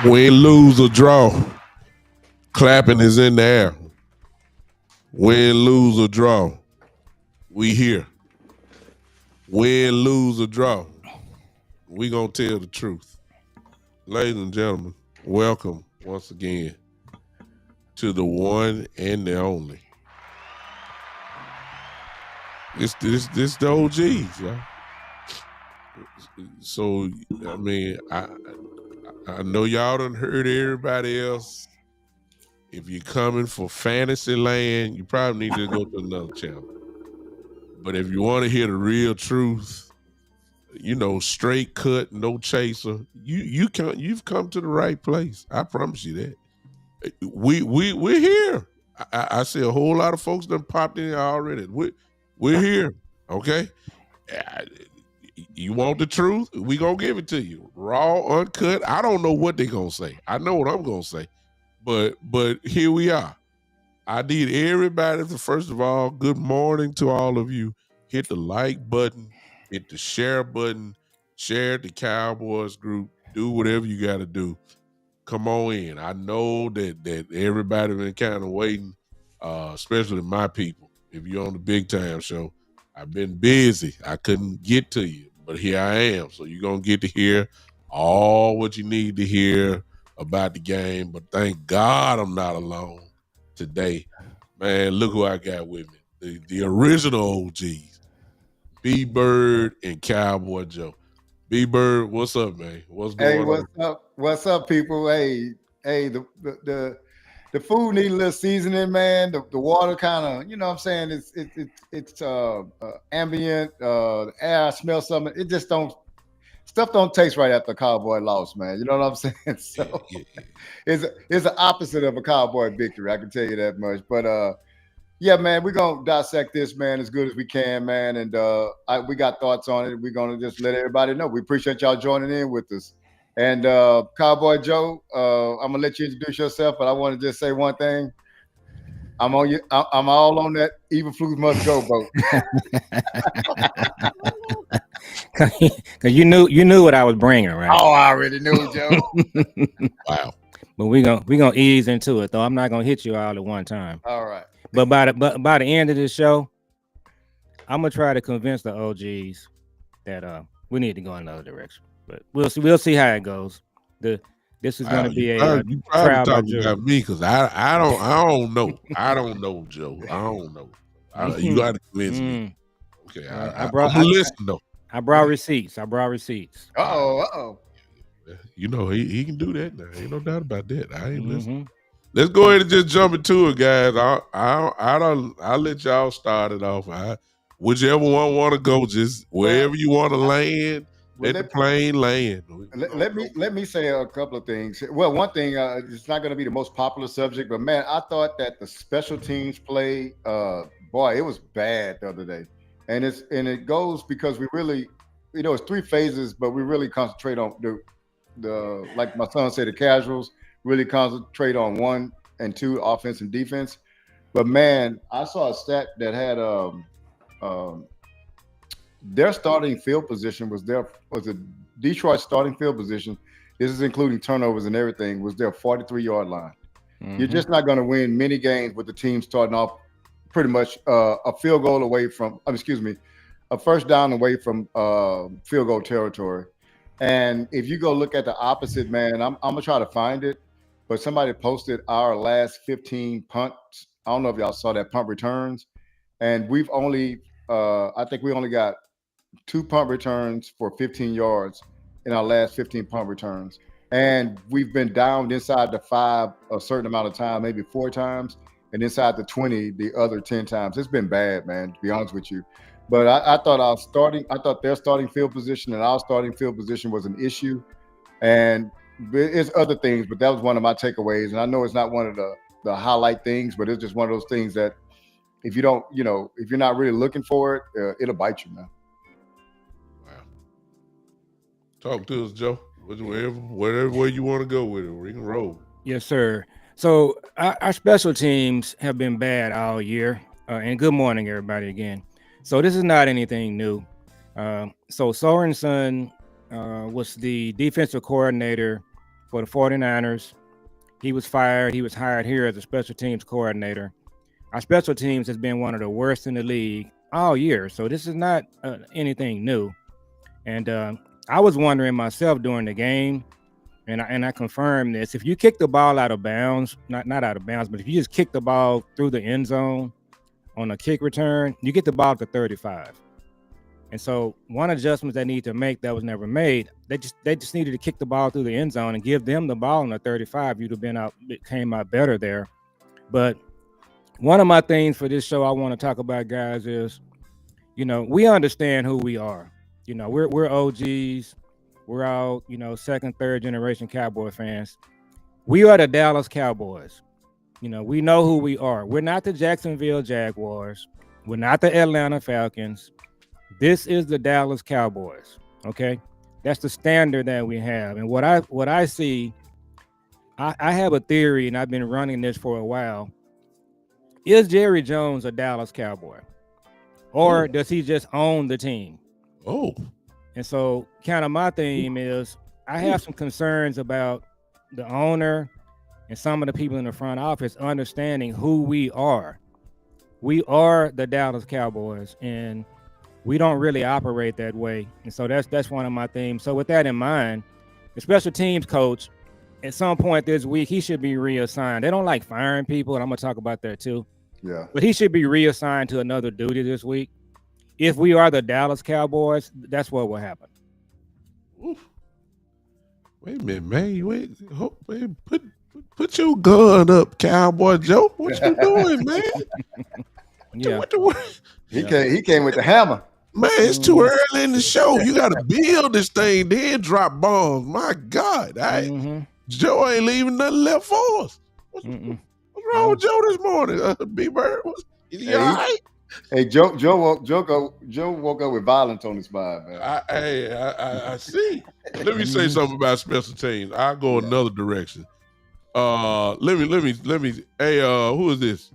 Win, lose, or draw. Clapping is in the air. Win, lose, or draw. We here. Win, lose, or draw. We gonna tell the truth. Ladies and gentlemen, welcome once again to the one and the only. This the OGs, y'all. So I mean, I know y'all done heard everybody else. If you're coming for fantasy land, you probably need to go to another channel. But if you want to hear the real truth, you know, straight cut, no chaser, you've come to the right place. I promise you that. We're here. I see a whole lot of folks done popped in here already. We're here, okay? You want the truth? We gonna give it to you, raw, uncut. I don't know what they gonna say. I know what I'm gonna say, but here we are. I need everybody to, first of all, good morning to all of you. Hit the like button, hit the share button, share the Cowboys group. do whatever you got to do. Come on in. I know that everybody been kind of waiting, especially my people. If you're on the Big Time Show, I've been busy. I couldn't get to you, but here I am. So you're gonna get to hear all what you need to hear about the game. But thank God I'm not alone today. Man, look who I got with me. The original OGs, B-Bird and Cowboy Joe. B-Bird, what's up, man? What's going on? What's up? What's up, people? The food need a little seasoning, man. The water kind of, you know what I'm saying? It's ambient. The air, I smell something. It just don't taste right after a Cowboy loss, man. You know what I'm saying? So it's the opposite of a Cowboy victory. I can tell you that much. But yeah, man, we're gonna dissect this, man, as good as we can, man. And we got thoughts on it. We're gonna just let everybody know. We appreciate y'all joining in with us. And Cowboy Joe, I'm gonna let you introduce yourself, but I want to just say one thing. I'm on you. I'm all on that Evil Flus Must Go boat. Cause you knew what I was bringing, right? Oh, I already knew, Joe. Wow. But we gonna ease into it, though. I'm not gonna hit you all at one time. All right. But by the end of this show, I'm gonna try to convince the OGs that we need to go in another direction. But we'll see how it goes. This is gonna be a you trial by talking jury. about me because I don't know. I don't know, Joe. I don't know. You got to convince me. Okay, I'm gonna listen though. I brought receipts. Uh-oh. You know he can do that now. Ain't no doubt about that. I ain't listening. Let's go ahead and just jump into it, guys. I'll let y'all start it off. Whichever one want to go, just wherever you want to land. Let the plane land. Let me say a couple of things. Well, one thing, it's not going to be the most popular subject, but man, I thought that the special teams play, boy, it was bad the other day, and it goes because we really, it's three phases, but we really concentrate on the like my son said, the casuals really concentrate on 1 and 2, offense and defense. But man, I saw a stat that had their starting field position was a Detroit starting field position. This is including turnovers and everything. Was their 43-yard line. You're just not going to win many games with the team starting off pretty much a field goal away from. A first down away from field goal territory. And if you go look at the opposite, man, I'm gonna try to find it. But somebody posted our last 15 punts. I don't know if y'all saw that, punt returns, and we've only I think we only got 2 punt returns for 15 yards in our last 15 punt returns. And we've been down inside the 5 a certain amount of time, maybe 4 times, and inside the 20 the other 10 times. It's been bad, man, to be honest with you. But I thought their starting field position and our starting field position was an issue. And it's other things, but that was one of my takeaways. And I know it's not one of the highlight things, but it's just one of those things that if you don't, if you're not really looking for it, it'll bite you, man. Talk to us, Joe. Whatever way you want to go with it, we can roll. Yes, sir. So our special teams have been bad all year. And good morning, everybody, again. So this is not anything new. So Sorensen was the defensive coordinator for the 49ers. He was fired. He was hired here as a special teams coordinator. Our special teams has been one of the worst in the league all year. So this is not anything new. And I was wondering myself during the game, and I confirmed this. If you kick the ball out of bounds, not out of bounds, but if you just kick the ball through the end zone on a kick return, you get the ball to 35. And so one adjustment they need to make that was never made, they just needed to kick the ball through the end zone and give them the ball on the 35. You'd have came out better there. But one of my things for this show I want to talk about, guys, is, we understand who we are. We're OGs. We're all, second, third generation Cowboy fans. We are the Dallas Cowboys. We know who we are. We're not the Jacksonville Jaguars. We're not the Atlanta Falcons. This is the Dallas Cowboys. Okay, that's the standard that we have. And what I see, I have a theory, and I've been running this for a while. Is Jerry Jones a Dallas Cowboy, or does he just own the team? Oh, and so kind of my theme is I have some concerns about the owner and some of the people in the front office understanding who we are. We are the Dallas Cowboys, and we don't really operate that way. And so that's one of my themes. So with that in mind, the special teams coach, at some point this week, he should be reassigned. They don't like firing people, and I'm gonna talk about that too. Yeah. But he should be reassigned to another duty this week. If we are the Dallas Cowboys, that's what will happen. Oof. Wait a minute, man. Man, put your gun up, Cowboy Joe. What you doing, man? Yeah. He came with the hammer. Man, it's too early in the show. You got to build this thing, then drop bombs. My God, Joe ain't leaving nothing left for us. What's wrong with Joe this morning? B-Bird, is he all right? Hey, Joe woke up with violence on his mind, man. I see. Let me say something about special teams. I'll go another direction. Let me. Hey, who is this?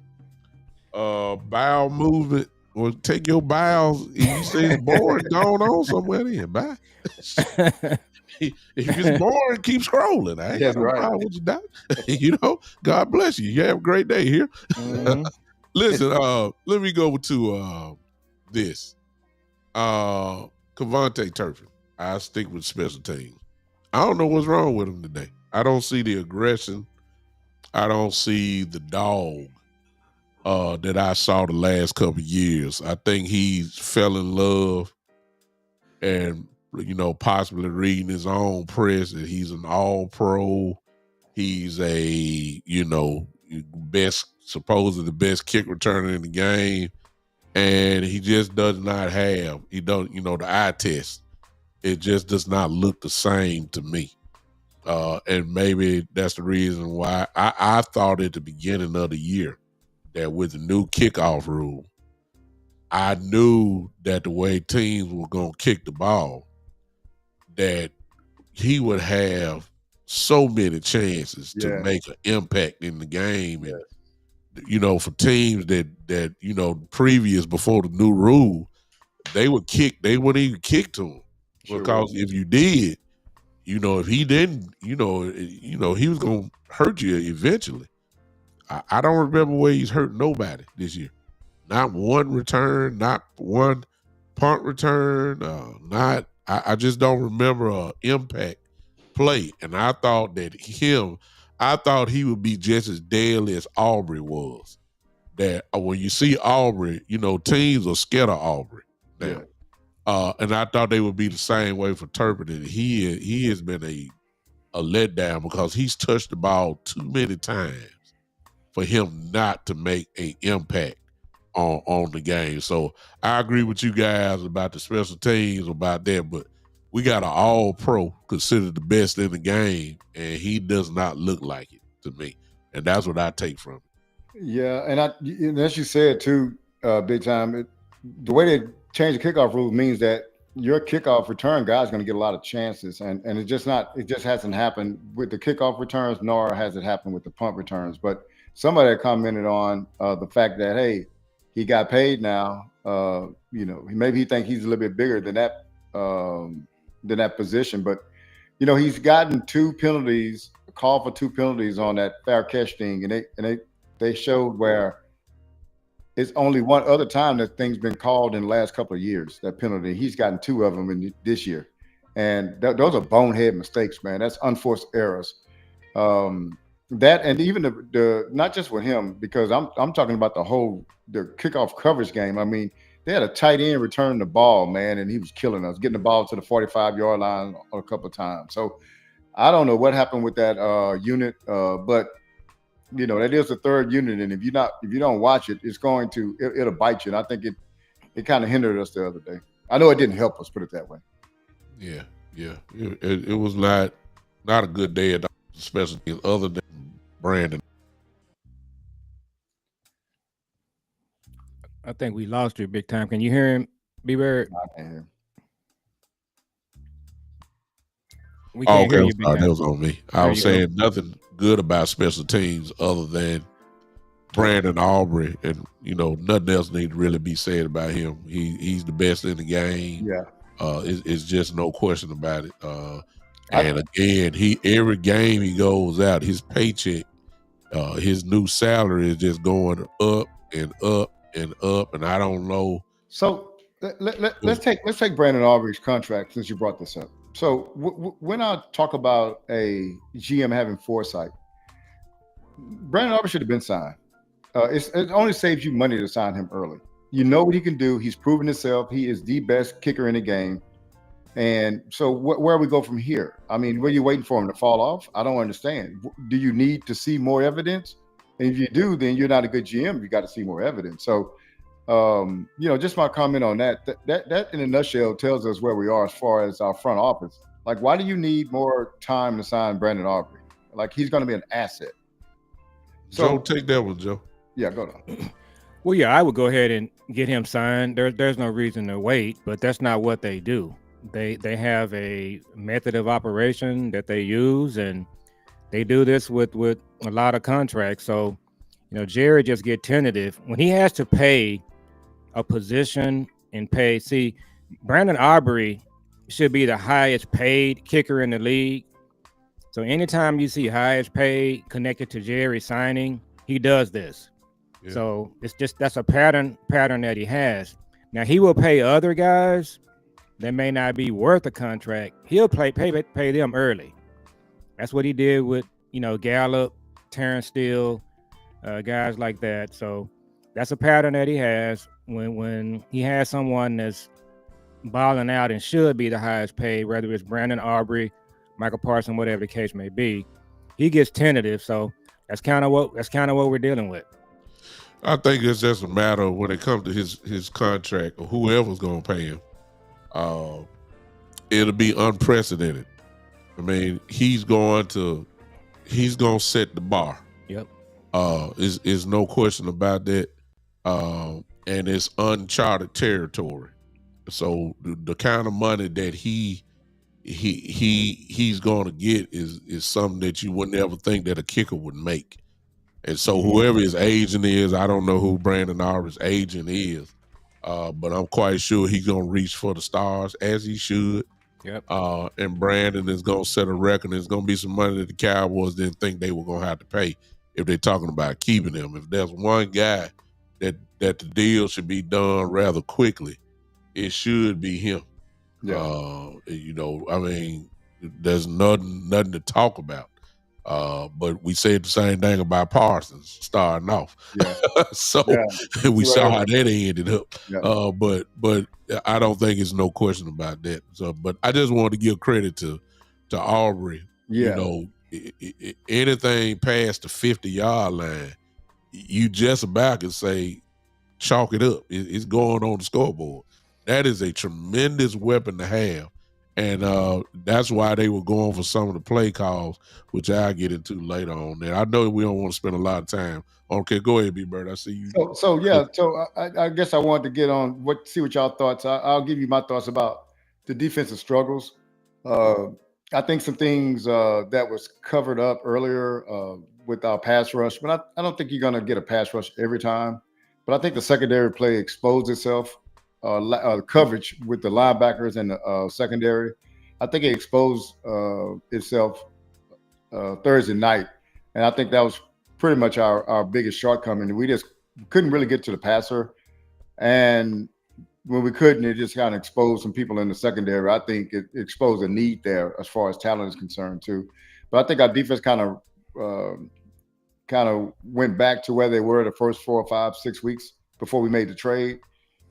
Bowel movement. Well, take your bowels. If you say it's boring, going on somewhere then. Bye. If it's boring, keep scrolling. I ain't got no problem with you, doc. You know, God bless you. You have a great day here. Listen, let me go to this. Cavante Turpin. I stick with special teams. I don't know what's wrong with him today. I don't see the aggression. I don't see the dog that I saw the last couple of years. I think he's fell in love and, you know, possibly reading his own press that he's an all-pro. He's a, you know, supposedly the best kick returner in the game. And he just does not have, the eye test. It just does not look the same to me. And maybe that's the reason why I thought at the beginning of the year that with the new kickoff rule, I knew that the way teams were going to kick the ball, that he would have so many chances to make an impact in the game. And, you know, for teams that, you know, previous before the new rule, they wouldn't even kick to him. Because if you did, you know, if he didn't, he was going to hurt you eventually. I don't remember where he's hurt nobody this year. Not one return, not one punt return. I just don't remember an impact play. And I thought he would be just as deadly as Aubrey was. That when you see Aubrey, you know, teams are scared of Aubrey now. And I thought they would be the same way for Turpin. And he has been a letdown because he's touched the ball too many times for him not to make an impact on the game. So I agree with you guys about the special teams, about that, but we got an all-pro considered the best in the game, and he does not look like it to me. And that's what I take from it. Yeah, and as you said too, big time, the way they change the kickoff rule means that your kickoff return guy is going to get a lot of chances, and it just hasn't happened with the kickoff returns, nor has it happened with the punt returns. But somebody commented on the fact that, hey, he got paid now. You know, maybe he thinks he's a little bit bigger than that position, but you know, he's gotten 2 penalties, a call for 2 penalties on that fair catch thing, and they showed where it's only one other time that thing's been called in the last couple of years, that penalty. He's gotten 2 of them in this year, and those are bonehead mistakes, man. That's unforced errors. That, and even the not just with him, because I'm talking about the kickoff coverage game. I mean, they had a tight end return the ball, man, and he was killing us, getting the ball to the 45-yard line a couple of times. So I don't know what happened with that unit, but you know, that is the 3rd unit, and if you don't watch it, it'll bite you. And I think it kind of hindered us the other day. I know it didn't help us, put it that way. Yeah. It was not a good day at all, especially other than Brandon. I think we lost you big time. Can you hear him, B-Bird? I can't hear him. We can't hear you big That time. was on me. I was saying nothing good about special teams other than Brandon Aubrey, and you know, nothing else need to really be said about him. He's the best in the game. Yeah. It's just no question about it. And again, every game he goes out, his paycheck, his new salary is just going up and up and up. And I don't know. So let's take Brandon Aubrey's contract since you brought this up. So when I talk about a GM having foresight, Brandon Aubrey should have been signed. It only saves you money to sign him early. You know what he can do. He's proven himself. He is the best kicker in the game. And so where we go from here? I mean, were you waiting for him to fall off? I don't understand. Do you need to see more evidence? And if you do, then you're not a good GM. You got to see more evidence. So, just my comment on that. That in a nutshell tells us where we are as far as our front office. Like, why do you need more time to sign Brandon Aubrey? Like, he's going to be an asset. So take that one, Joe. Yeah, go on. Well, yeah, I would go ahead and get him signed. There's no reason to wait, but that's not what they do. They have a method of operation that they use, and they do this with a lot of contracts. So, Jerry just get tentative when he has to pay a position and pay. See, Brandon Aubrey should be the highest paid kicker in the league. So anytime you see highest paid connected to Jerry signing, he does this. Yeah. So that's a pattern that he has. Now he will pay other guys that may not be worth a contract. He'll pay them early. That's what he did with Gallup, Terrence Steele, guys like that. So that's a pattern that he has when he has someone that's balling out and should be the highest paid, whether it's Brandon Aubrey, Michael Parsons, whatever the case may be. He gets tentative. So that's kind of what we're dealing with. I think it's just a matter of when it comes to his contract or whoever's going to pay him. It'll be unprecedented. I mean, he's going to set the bar. Yep. Is no question about that. And it's uncharted territory. So the kind of money that he's going to get is something that you wouldn't ever think that a kicker would make. And so whoever his agent is, I don't know who Brandon Aubrey's agent is, but I'm quite sure he's going to reach for the stars as he should. Yep. And Brandon is going to set a record. There's going to be some money that the Cowboys didn't think they were going to have to pay if they're talking about keeping him. If there's one guy that the deal should be done rather quickly, it should be him. Yeah. I mean, there's nothing to talk about. But we said the same thing about Parsons starting off. Yeah. So we saw how that ended up. Yeah. But I don't think it's no question about that. So, but I just wanted to give credit to Aubrey. Yeah. Anything past the 50-yard line, you just about can say, chalk it up. It's going on the scoreboard. That is a tremendous weapon to have. And that's why they were going for some of the play calls, which I'll get into later on. And I know we don't want to spend a lot of time. Okay, go ahead, B-Bird. I see you. So I guess I wanted to get on see what y'all thoughts. I'll give you my thoughts about the defensive struggles. I think some things that was covered up earlier with our pass rush, but I don't think you're going to get a pass rush every time. But I think the secondary play exposed itself. Coverage with the linebackers and the secondary. I think it exposed itself Thursday night. And I think that was pretty much our biggest shortcoming. We just couldn't really get to the passer. And when we couldn't, it just kind of exposed some people in the secondary. I think it exposed a need there as far as talent is concerned too. But I think our defense kind of went back to where they were the first 4 or 5, 6 weeks before we made the trade,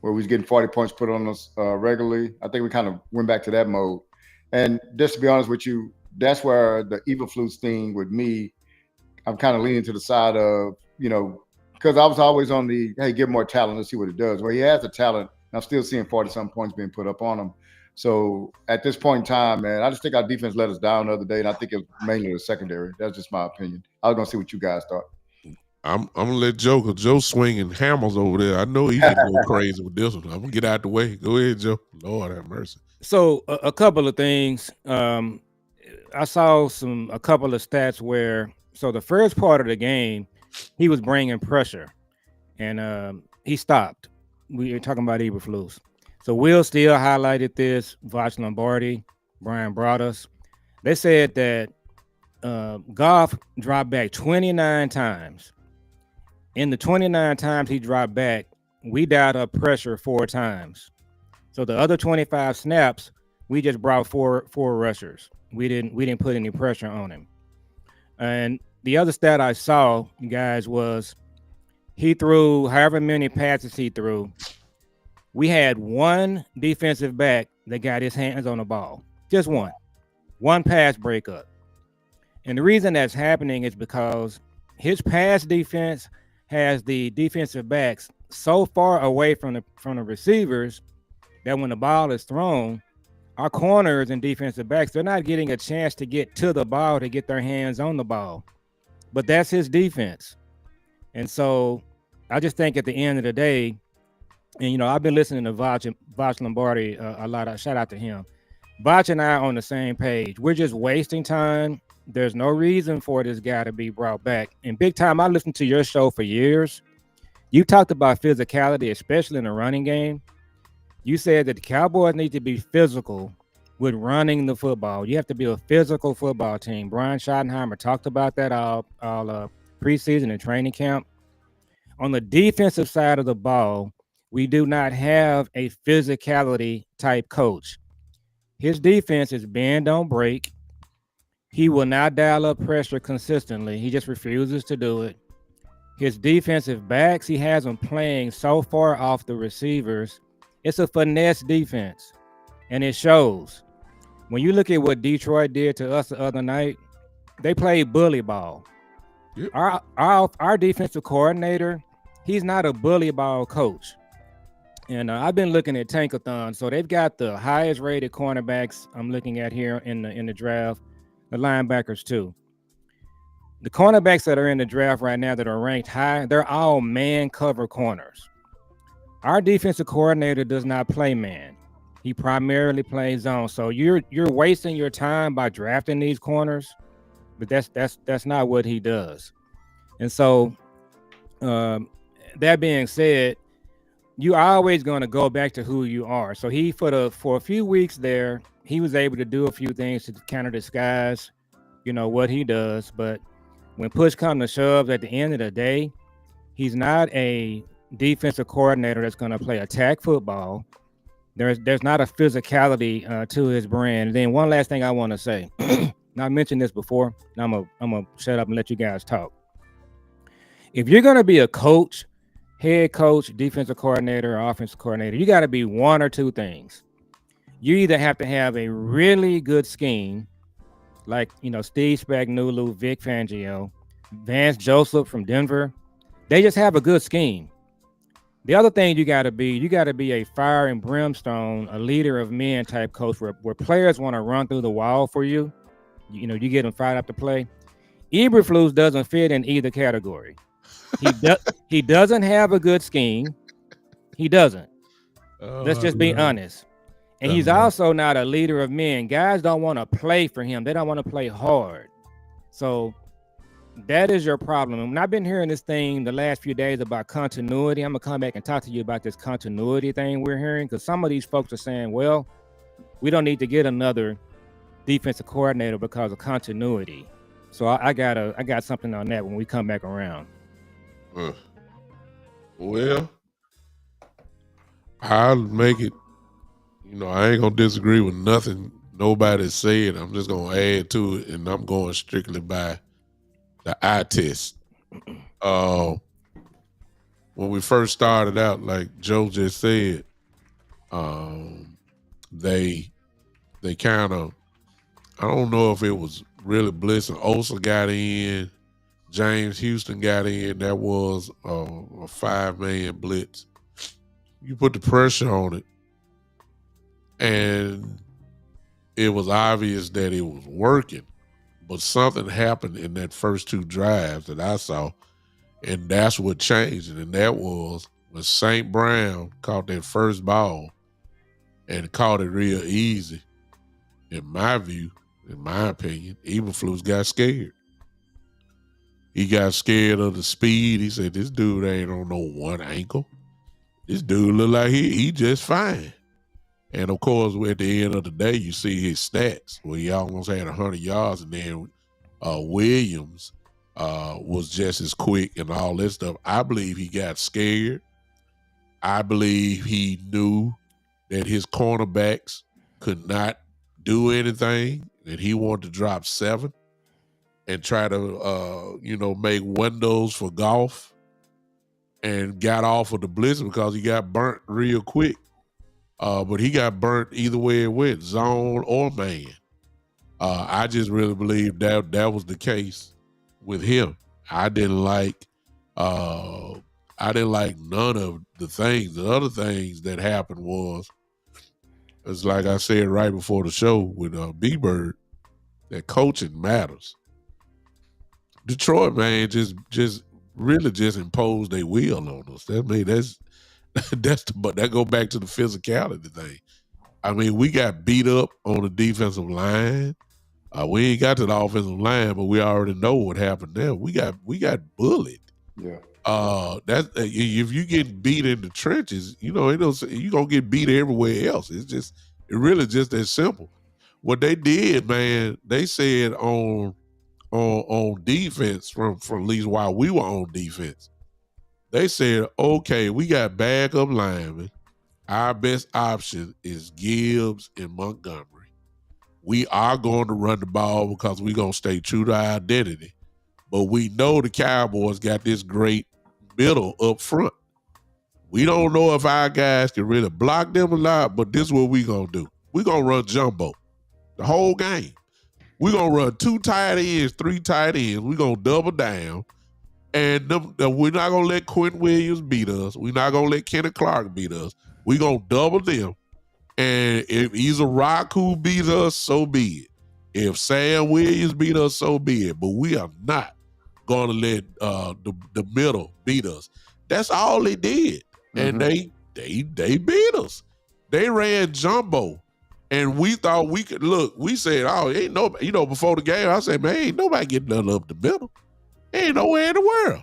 where we was getting 40 points put on us regularly. I think we kind of went back to that mode. And just to be honest with you, that's where the Eberflus thing with me, I'm kind of leaning to the side of, because I was always on the, hey, give more talent, let's see what it does. Well, he has the talent, and I'm still seeing 40-something points being put up on him. So at this point in time, man, I just think our defense let us down the other day, and I think it was mainly the secondary. That's just my opinion. I was going to see what you guys thought. I'm gonna let Joe, because Joe's swinging hammers over there. I know he's gonna go crazy with this one. I'm gonna get out the way. Go ahead, Joe. Lord have mercy. So a couple of things. I saw a couple of stats where, so the first part of the game, he was bringing pressure, and he stopped. We are talking about Eberflus. So Will Steele highlighted this. Voch Lombardi, Brian Broaddus. They said that Goff dropped back 29 times. In the 29 times he dropped back, we dialed up pressure 4 times. So the other 25 snaps, we just brought four rushers. We didn't put any pressure on him. And the other stat I saw, guys, was he threw however many passes he threw. We had one defensive back that got his hands on the ball. Just one pass breakup. And the reason that's happening is because his pass defense has the defensive backs so far away from the receivers that when the ball is thrown, our corners and defensive backs, they're not getting a chance to get to the ball to get their hands on the ball. But that's his defense. And so I just think at the end of the day, and I've been listening to Voch Lombardi a lot. Shout out to him. Voch and I are on the same page. We're just wasting time. There's no reason for this guy to be brought back. And big time, I listened to your show for years. You talked about physicality, especially in the running game. You said that the Cowboys need to be physical with running the football. You have to be a physical football team. Brian Schottenheimer talked about that all preseason and training camp. On the defensive side of the ball, we do not have a physicality type coach. His defense is bend, don't break. He will not dial up pressure consistently. He just refuses to do it. His defensive backs, he has them playing so far off the receivers. It's a finesse defense, and it shows. When you look at what Detroit did to us the other night, they played bully ball. Yep. Our defensive coordinator, he's not a bully ball coach. And I've been looking at Tankathon, so they've got the highest rated cornerbacks I'm looking at here in the draft, the linebackers too. The cornerbacks that are in the draft right now that are ranked high, they're all man cover corners. Our defensive coordinator does not play man. He primarily plays zone. So you're wasting your time by drafting these corners, but that's not what he does. And so that being said, you are always going to go back to who you are. So he for a few weeks there, he was able to do a few things to kind of disguise, what he does. But when push comes to shove, at the end of the day, he's not a defensive coordinator that's going to play attack football. There's not a physicality to his brand. And then one last thing I want to say. Now, I mentioned this before. I'm gonna shut up and let you guys talk. If you're going to be a coach, head coach, defensive coordinator, or offensive coordinator, you got to be one or two things. You either have to have a really good scheme, like Steve Spagnuolo, Vic Fangio, Vance Joseph from Denver. They just have a good scheme. The other thing you got to be a fire and brimstone, a leader of men type coach where players want to run through the wall for you. You get them fired up to play. Eberflus doesn't fit in either category. He doesn't have a good scheme. He doesn't. Let's just be honest. And he's also not a leader of men. Guys don't want to play for him. They don't want to play hard. So that is your problem. And I've been hearing this thing the last few days about continuity. I'm going to come back and talk to you about this continuity thing we're hearing, because some of these folks are saying, well, we don't need to get another defensive coordinator because of continuity. So I got something on that when we come back around. Well, I'll make it. I ain't gonna disagree with nothing nobody said. I'm just gonna add to it, and I'm going strictly by the eye test. When we first started out, like Joe just said, they kind of, I don't know if it was really Bliss and Osa got in. James Houston got in. That was a 5-man blitz. You put the pressure on it, and it was obvious that it was working. But something happened in that first two drives that I saw, and that's what changed it. And that was when St. Brown caught that first ball and caught it real easy. In my view, in my opinion, Eberflus got scared. He got scared of the speed. He said, this dude ain't on no one ankle. This dude look like he just fine. And of course, at the end of the day, you see his stats where he almost had 100 yards, and then Williams was just as quick and all that stuff. I believe he got scared. I believe he knew that his cornerbacks could not do anything, that he wanted to drop 7 and try to, make windows for golf, and got off of the blitz because he got burnt real quick. But he got burnt either way it went, zone or man. I just really believe that was the case with him. I didn't like none of the things. The other things that happened it's like I said right before the show with B-Bird, that coaching matters. Detroit, man, just really just imposed their will on us. But that go back to the physicality thing. I mean, we got beat up on the defensive line. We ain't got to the offensive line, but we already know what happened there. We got bullied. Yeah. If you get beat in the trenches, you gonna get beat everywhere else. It really just that simple. What they did, man, they said on defense from at least while we were on defense, they said, okay, we got backup linemen. Our best option is Gibbs and Montgomery. We are going to run the ball because we're going to stay true to our identity. But we know the Cowboys got this great middle up front. We don't know if our guys can really block them or not, but this is what we're going to do. We're going to run jumbo the whole game. We're going to run 2 tight ends, 3 tight ends. We're going to double down. And we're not going to let Quentin Williams beat us. We're not going to let Kenny Clark beat us. We're going to double them. And if either Rock who beat us, so be it. If Sam Williams beat us, so be it. But we are not going to let the middle beat us. That's all they did. Mm-hmm. And they beat us. They ran jumbo. And we thought we could look. We said, oh, ain't nobody, before the game, I said, man, ain't nobody getting nothing up the middle. Ain't nowhere in the world.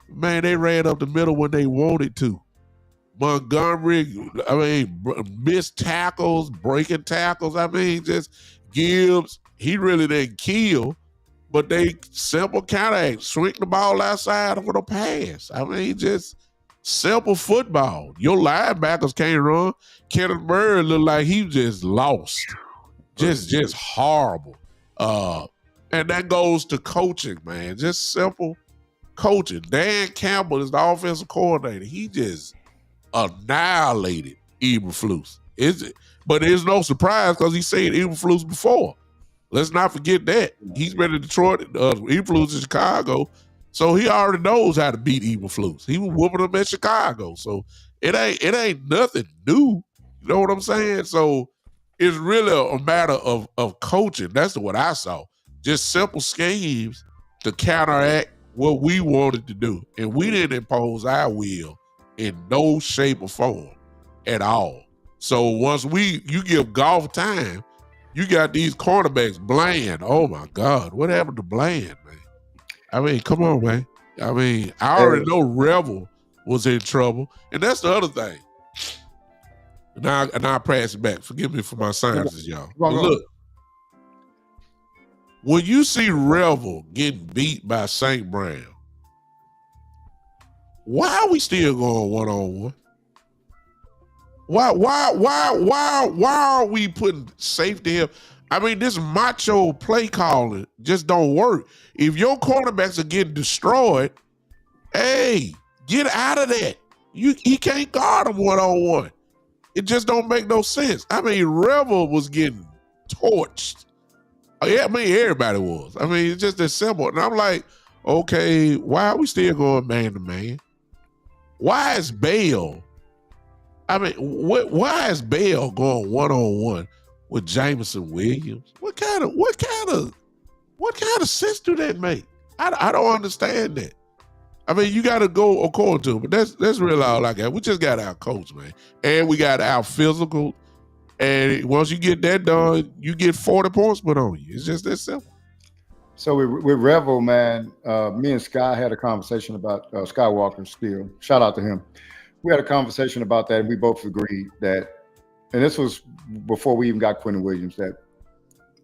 Man, they ran up the middle when they wanted to. Montgomery, missed tackles, breaking tackles. Just Gibbs, he really didn't kill, but they simple counteract, swing the ball outside for the pass. Just simple football. Your linebackers can't run. Kenneth Murray looked like he just lost. Just horrible. And that goes to coaching, man. Just simple coaching. Dan Campbell is the offensive coordinator. He just annihilated Eberflus. But it's no surprise because he said Eberflus before. Let's not forget that. He's been in Detroit, Eberflus in Chicago, so he already knows how to beat Eberflus. He was whooping them at Chicago, so it ain't nothing new. You know what I'm saying? So it's really a matter of coaching. That's what I saw. Just simple schemes to counteract what we wanted to do. And we didn't impose our will in no shape or form at all. So once you give golf time, you got these cornerbacks, Bland. Oh my God, what happened to Bland, man? Come on, man. I already know Revel was in trouble. And that's the other thing. Now I'll pass it back. Forgive me for my sciences, y'all. But look, when you see Revel getting beat by St. Brown, why are we still going one-on-one? Why are we putting safety here? This macho play calling just don't work. If your cornerbacks are getting destroyed, hey, get out of that. He can't guard them one-on-one. It just don't make no sense. Revel was getting torched. Yeah, everybody was. It's just that simple. And I'm like, okay, why are we still going man to man? Why is Bale? Why is Bale going one-on-one with Jameson Williams? What kind of sense do that make? I don't understand that. You got to go according to it, but that's really all I got. We just got our coach, man, and we got our physical. And once you get that done, you get 40 points put on you. It's just that simple. So with Revel, man, me and Sky had a conversation about Skywalker still. Shout out to him. We had a conversation about that, and we both agreed that and this was before we even got Quentin Williams, that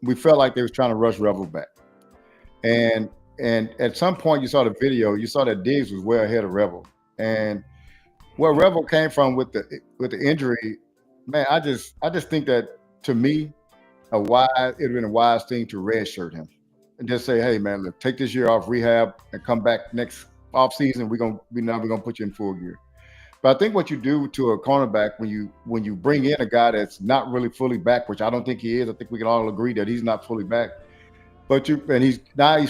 we felt like they was trying to rush Revel back. And at some point you saw the video, you saw that Diggs was way ahead of Revel. And where Revel came from with the injury, man, I just think that, to me, it'd have been a wise thing to redshirt him and just say, hey man, look, take this year off rehab and come back next off season. We're gonna put you in full gear. But I think what you do to a cornerback when you bring in a guy that's not really fully back, which I don't think he is. I think we can all agree that he's not fully back. But he's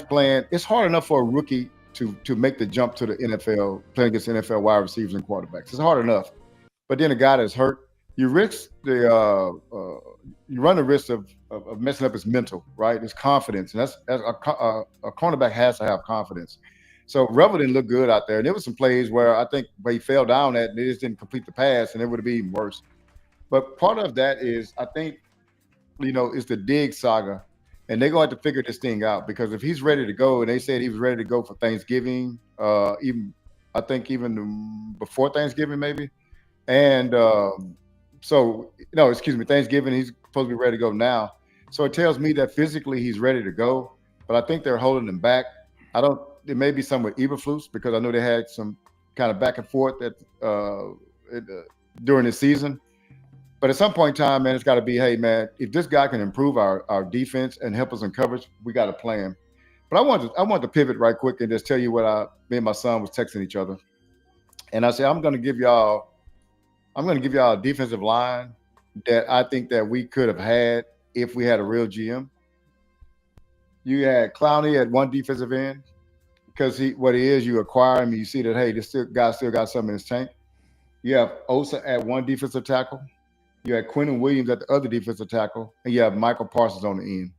playing. It's hard enough for a rookie to make the jump to the NFL, playing against NFL wide receivers and quarterbacks. It's hard enough. But then a guy that's hurt, you run the risk of messing up his mental, right? His confidence, and that's a cornerback has to have confidence. So Revel didn't look good out there. And there was some plays where I think he fell down at and they just didn't complete the pass, and it would have been even worse. But part of that is, I think, it's the Diggs saga. And they're going to have to figure this thing out, because if he's ready to go, and they said he was ready to go for Thanksgiving, even before Thanksgiving, maybe. And Thanksgiving, he's supposed to be ready to go now. So it tells me that physically he's ready to go, but I think they're holding him back. There may be some with Eberflus, because I know they had some kind of back and forth during the season. But at some point in time, man, it's got to be, hey, man, if this guy can improve our defense and help us in coverage, we got to play him. But I want to pivot right quick and just tell you what me and my son was texting each other. And I said, I'm going to give y'all a defensive line that I think that we could have had if we had a real GM. You had Clowney at one defensive end, because you acquire him and you see that, hey, this guy still got something in his tank. You have Osa at one defensive tackle. You had Quentin Williams at the other defensive tackle, and you have Michael Parsons on the end.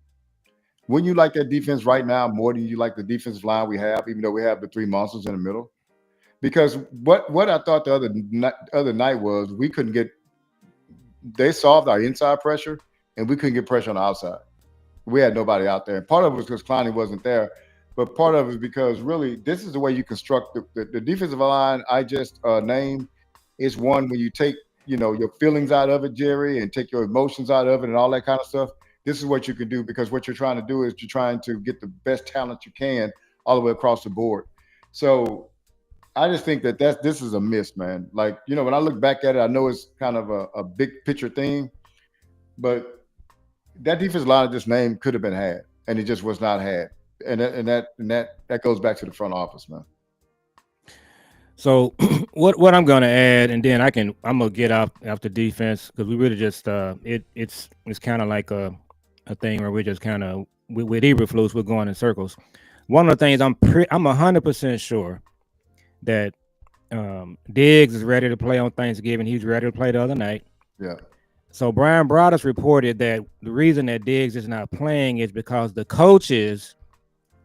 Wouldn't you like that defense right now more than you like the defensive line we have, even though we have the three monsters in the middle? Because what I thought the other night was, they solved our inside pressure, and we couldn't get pressure on the outside. We had nobody out there. And part of it was because Clowney wasn't there, but part of it is because really this is the way you construct the defensive line I just named. Is one when you take your feelings out of it, Jerry, and take your emotions out of it and all that kind of stuff. This is what you can do, because what you're trying to do is you're trying to get the best talent you can all the way across the board. So I just think that this is a miss, man. Like, when I look back at it, I know it's kind of a big picture thing, but that defensive line I just named could have been had, and it just was not had. And that goes back to the front office, man. So what I'm going to add, and then I'm going to get out after defense, because we really just it's kind of like a thing where we're just kind of with Eberflus, we're going in circles. One of the things I'm 100% sure that Diggs is ready to play on Thanksgiving. He was ready to play the other night. Yeah. So Brian Broaddus reported that the reason that Diggs is not playing is because the coaches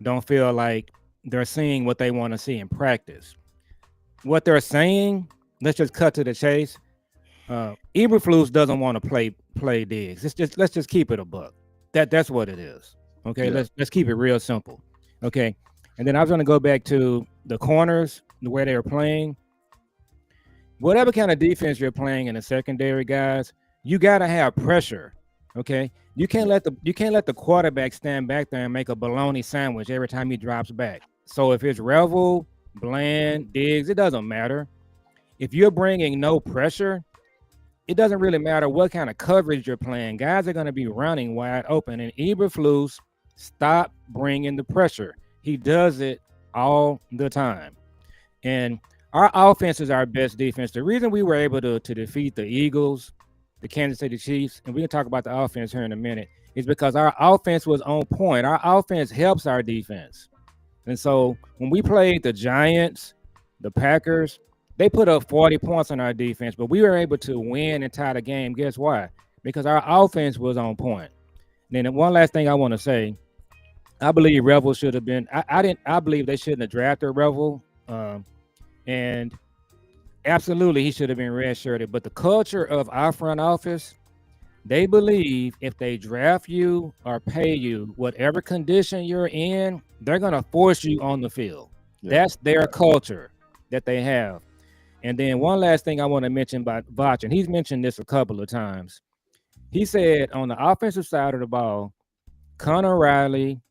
don't feel like they're seeing what they want to see in practice. What they're saying, let's just cut to the chase. Eberflus doesn't want to play Diggs. Let's just keep it a buck. That's what it is. Okay, yeah. Let's keep it real simple. Okay, and then I was going to go back to the corners, the way they were playing. Whatever kind of defense you're playing in the secondary, guys, you got to have pressure. Okay, you can't let the quarterback stand back there and make a bologna sandwich every time he drops back. So if it's Revel, Bland, Diggs, it doesn't matter. If you're bringing no pressure, it doesn't really matter what kind of coverage you're playing. Guys are going to be running wide open. And Eberflus, stop bringing the pressure. He does it all the time. And our offense is our best defense. The reason we were able to defeat the Eagles, the Kansas City Chiefs, and we can talk about the offense here in a minute, is because our offense was on point. Our offense helps our defense. And so when we played the Giants, the Packers, they put up 40 points on our defense, but we were able to win and tie the game. Guess why? Because our offense was on point. And then one last thing I want to say, I believe Revel should have been. I believe they shouldn't have drafted Revel, and absolutely he should have been redshirted. But the culture of our front office, they believe if they draft you or pay you, whatever condition you're in, they're going to force you on the field. Yeah. That's their culture that they have. And then one last thing I want to mention about Vach, and he's mentioned this a couple of times. He said on the offensive side of the ball, Connor Riley,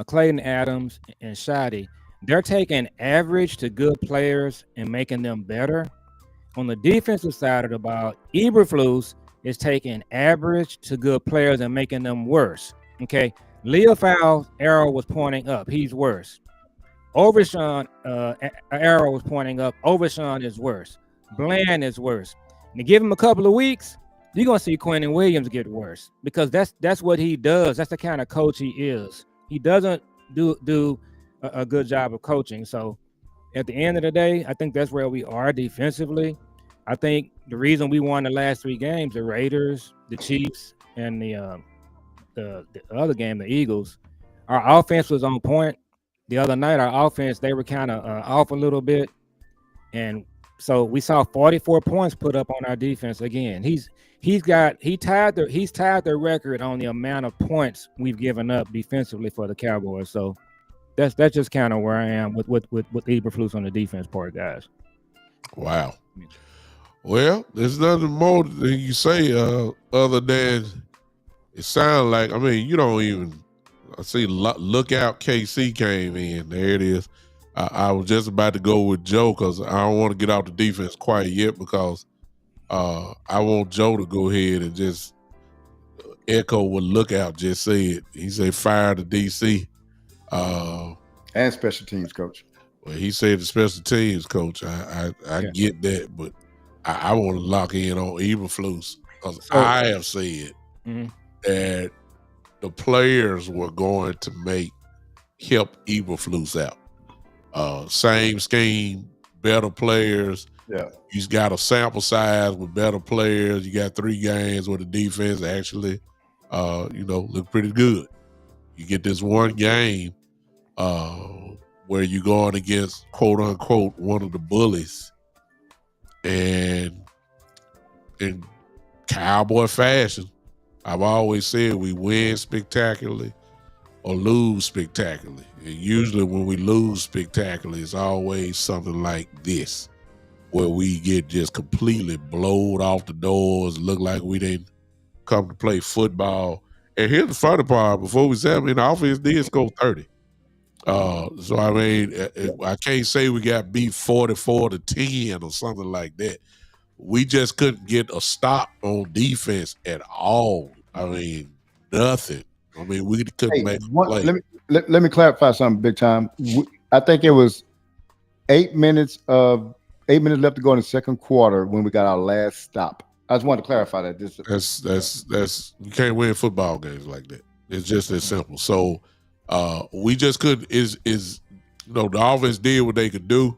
Clayton Adams, and Shotty, they're taking average to good players and making them better. On the defensive side of the ball, Eberflus is taking average to good players and making them worse. Okay, Leofau's arrow was pointing up; he's worse. Overshawn arrow was pointing up. Overshawn is worse. Bland is worse. And give him a couple of weeks, you're gonna see Quentin Williams get worse because that's what he does. That's the kind of coach he is. He doesn't do a good job of coaching. So at the end of the day, I think that's where we are defensively. I think the reason we won the last 3 games, the Raiders, the Chiefs, and the other game, the Eagles, our offense was on point. The other night, our offense, they were kind of off a little bit. And so we saw 44 points put up on our defense again. He's tied the record on the amount of points we've given up defensively for the Cowboys. So that's just kind of where I am with Eberflus on the defense part, guys. Wow. Well, there's nothing more than you say other than it sounds like, I mean, you don't even, I see look out KC came in. There it is. I was just about to go with Joe because I don't want to get out the defense quite yet because I want Joe to go ahead and just echo what Lookout just said. He said fire the DC. And special teams coach. Well, he said the special teams coach. I get that, but I want to lock in on Eberflus because I have said that the players were going to help Eberflus out. Same scheme, better players. Yeah. He's got a sample size with better players. You got 3 games where the defense actually, look pretty good. You get this one game where you're going against, quote unquote, one of the bullies. And in Cowboy fashion, I've always said we win spectacularly or lose spectacularly. And usually when we lose spectacularly, it's always something like this, where we get just completely blowed off the doors, look like we didn't come to play football. And here's the funny part, before we said, the offense did score 30. So, I mean, I can't say we got beat 44-10 or something like that. We just couldn't get a stop on defense at all. I mean, nothing. I mean, we couldn't make a play. Let me clarify something big time. I think it was 8 minutes left to go in the second quarter when we got our last stop. I just wanted to clarify that. That's you can't win football games like that. It's just as simple. So we just couldn't. The offense did what they could do.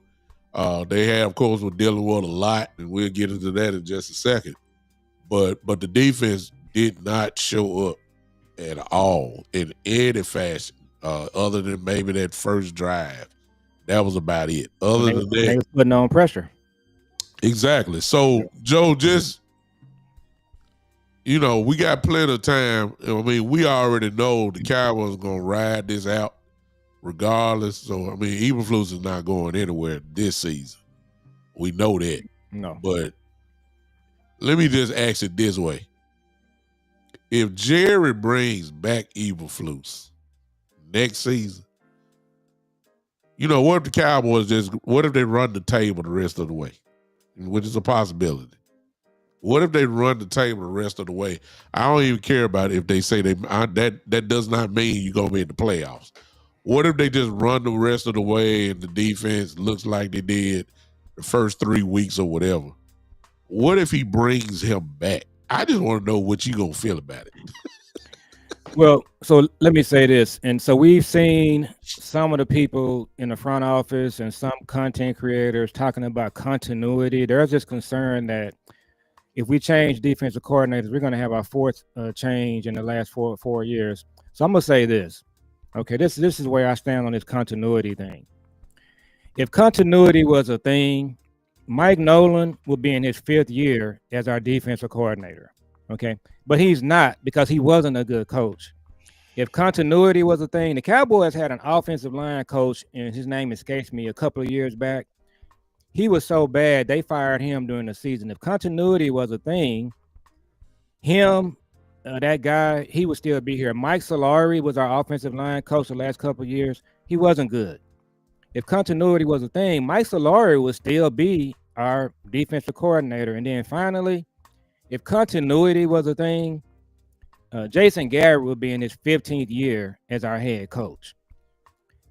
They have, of course, we're dealing with a lot, and we'll get into that in just a second. But the defense did not show up at all in any fashion, other than maybe that first drive. That was about it. Other than that, they was putting on pressure. Exactly. So, Joe, just we got plenty of time. I mean, we already know the Cowboys are gonna ride this out regardless. So, I mean, Eberflus is not going anywhere this season. We know that. No. But let me just ask it this way. If Jerry brings back Eberflus next season, what if the Cowboys what if they run the table the rest of the way? Which is a possibility. What if they run the table the rest of the way? I don't even care about if they say that does not mean you're gonna be in the playoffs. What if they just run the rest of the way and the defense looks like they did the first 3 weeks or whatever? What if he brings him back? I just want to know what you gonna feel about it. Well, so let me say this. And so we've seen some of the people in the front office and some content creators talking about continuity. There's this concern that if we change defensive coordinators, we're going to have our 4th change in the last four years. So I'm going to say this. Okay, this is where I stand on this continuity thing. If continuity was a thing, Mike Nolan would be in his 5th year as our defensive coordinator. Okay, but he's not because he wasn't a good coach. If continuity was a thing, the Cowboys had an offensive line coach, and his name escapes me, a couple of years back. he was so bad they fired him during the season. If continuity was a thing, him, that guy, he would still be here. Mike Solari was our offensive line coach the last couple of years. He wasn't good. If continuity was a thing, Mike Solari would still be our defensive coordinator. And then finally, if continuity was a thing, Jason Garrett would be in his 15th year as our head coach.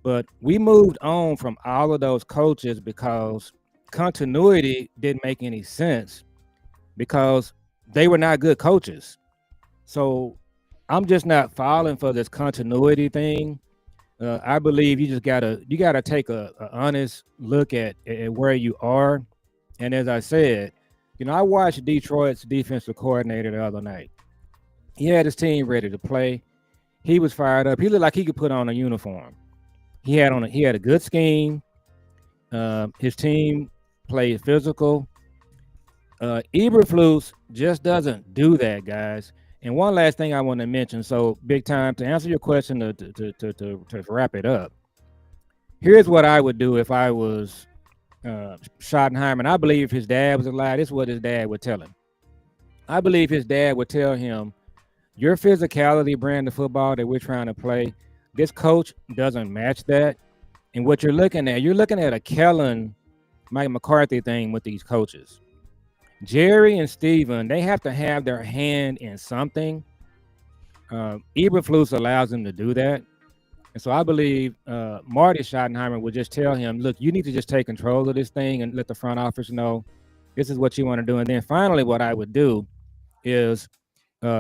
But we moved on from all of those coaches because continuity didn't make any sense because they were not good coaches. So I'm just not falling for this continuity thing. I believe you gotta take a honest look at where you are. And as I said, I watched Detroit's defensive coordinator the other night. He had his team ready to play. He was fired up. He looked like he could put on a uniform. He had a good scheme. His team played physical. Eberflus just doesn't do that, guys. And one last thing I want to mention. So, big time, to answer your question, to wrap it up. Here's what I would do if I was Schottenheimer. And I believe if his dad was alive, this is what his dad would tell him. I believe his dad would tell him, your physicality brand of football that we're trying to play, this coach doesn't match that. And what you're looking at a Kellen, Mike McCarthy thing with these coaches. Jerry and Steven, they have to have their hand in something. Eberflus allows them to do that. And so I believe Marty Schottenheimer would just tell him, look, you need to just take control of this thing and let the front office know this is what you want to do. And then finally, what I would do is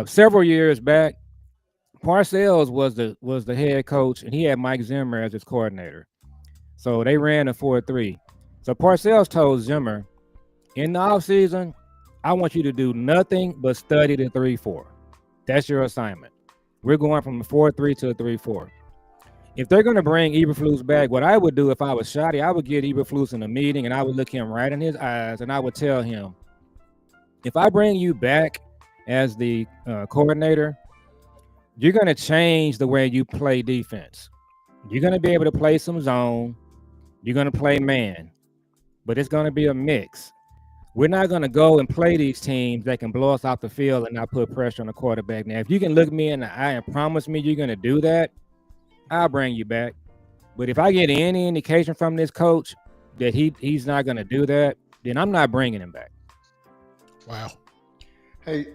several years back, Parcells was the head coach, and he had Mike Zimmer as his coordinator. So they ran a 4-3. So Parcells told Zimmer, in the offseason, I want you to do nothing but study the 3-4. That's your assignment. We're going from a 4-3 to a 3-4. If they're going to bring Eberflus back, what I would do if I was Schotty, I would get Eberflus in a meeting, and I would look him right in his eyes, and I would tell him, if I bring you back as the coordinator, you're going to change the way you play defense. You're going to be able to play some zone. You're going to play man, but it's going to be a mix. We're not going to go and play these teams that can blow us off the field and not put pressure on the quarterback. Now, if you can look me in the eye and promise me you're going to do that, I'll bring you back. But if I get any indication from this coach that he's not going to do that, then I'm not bringing him back. Wow. Hey,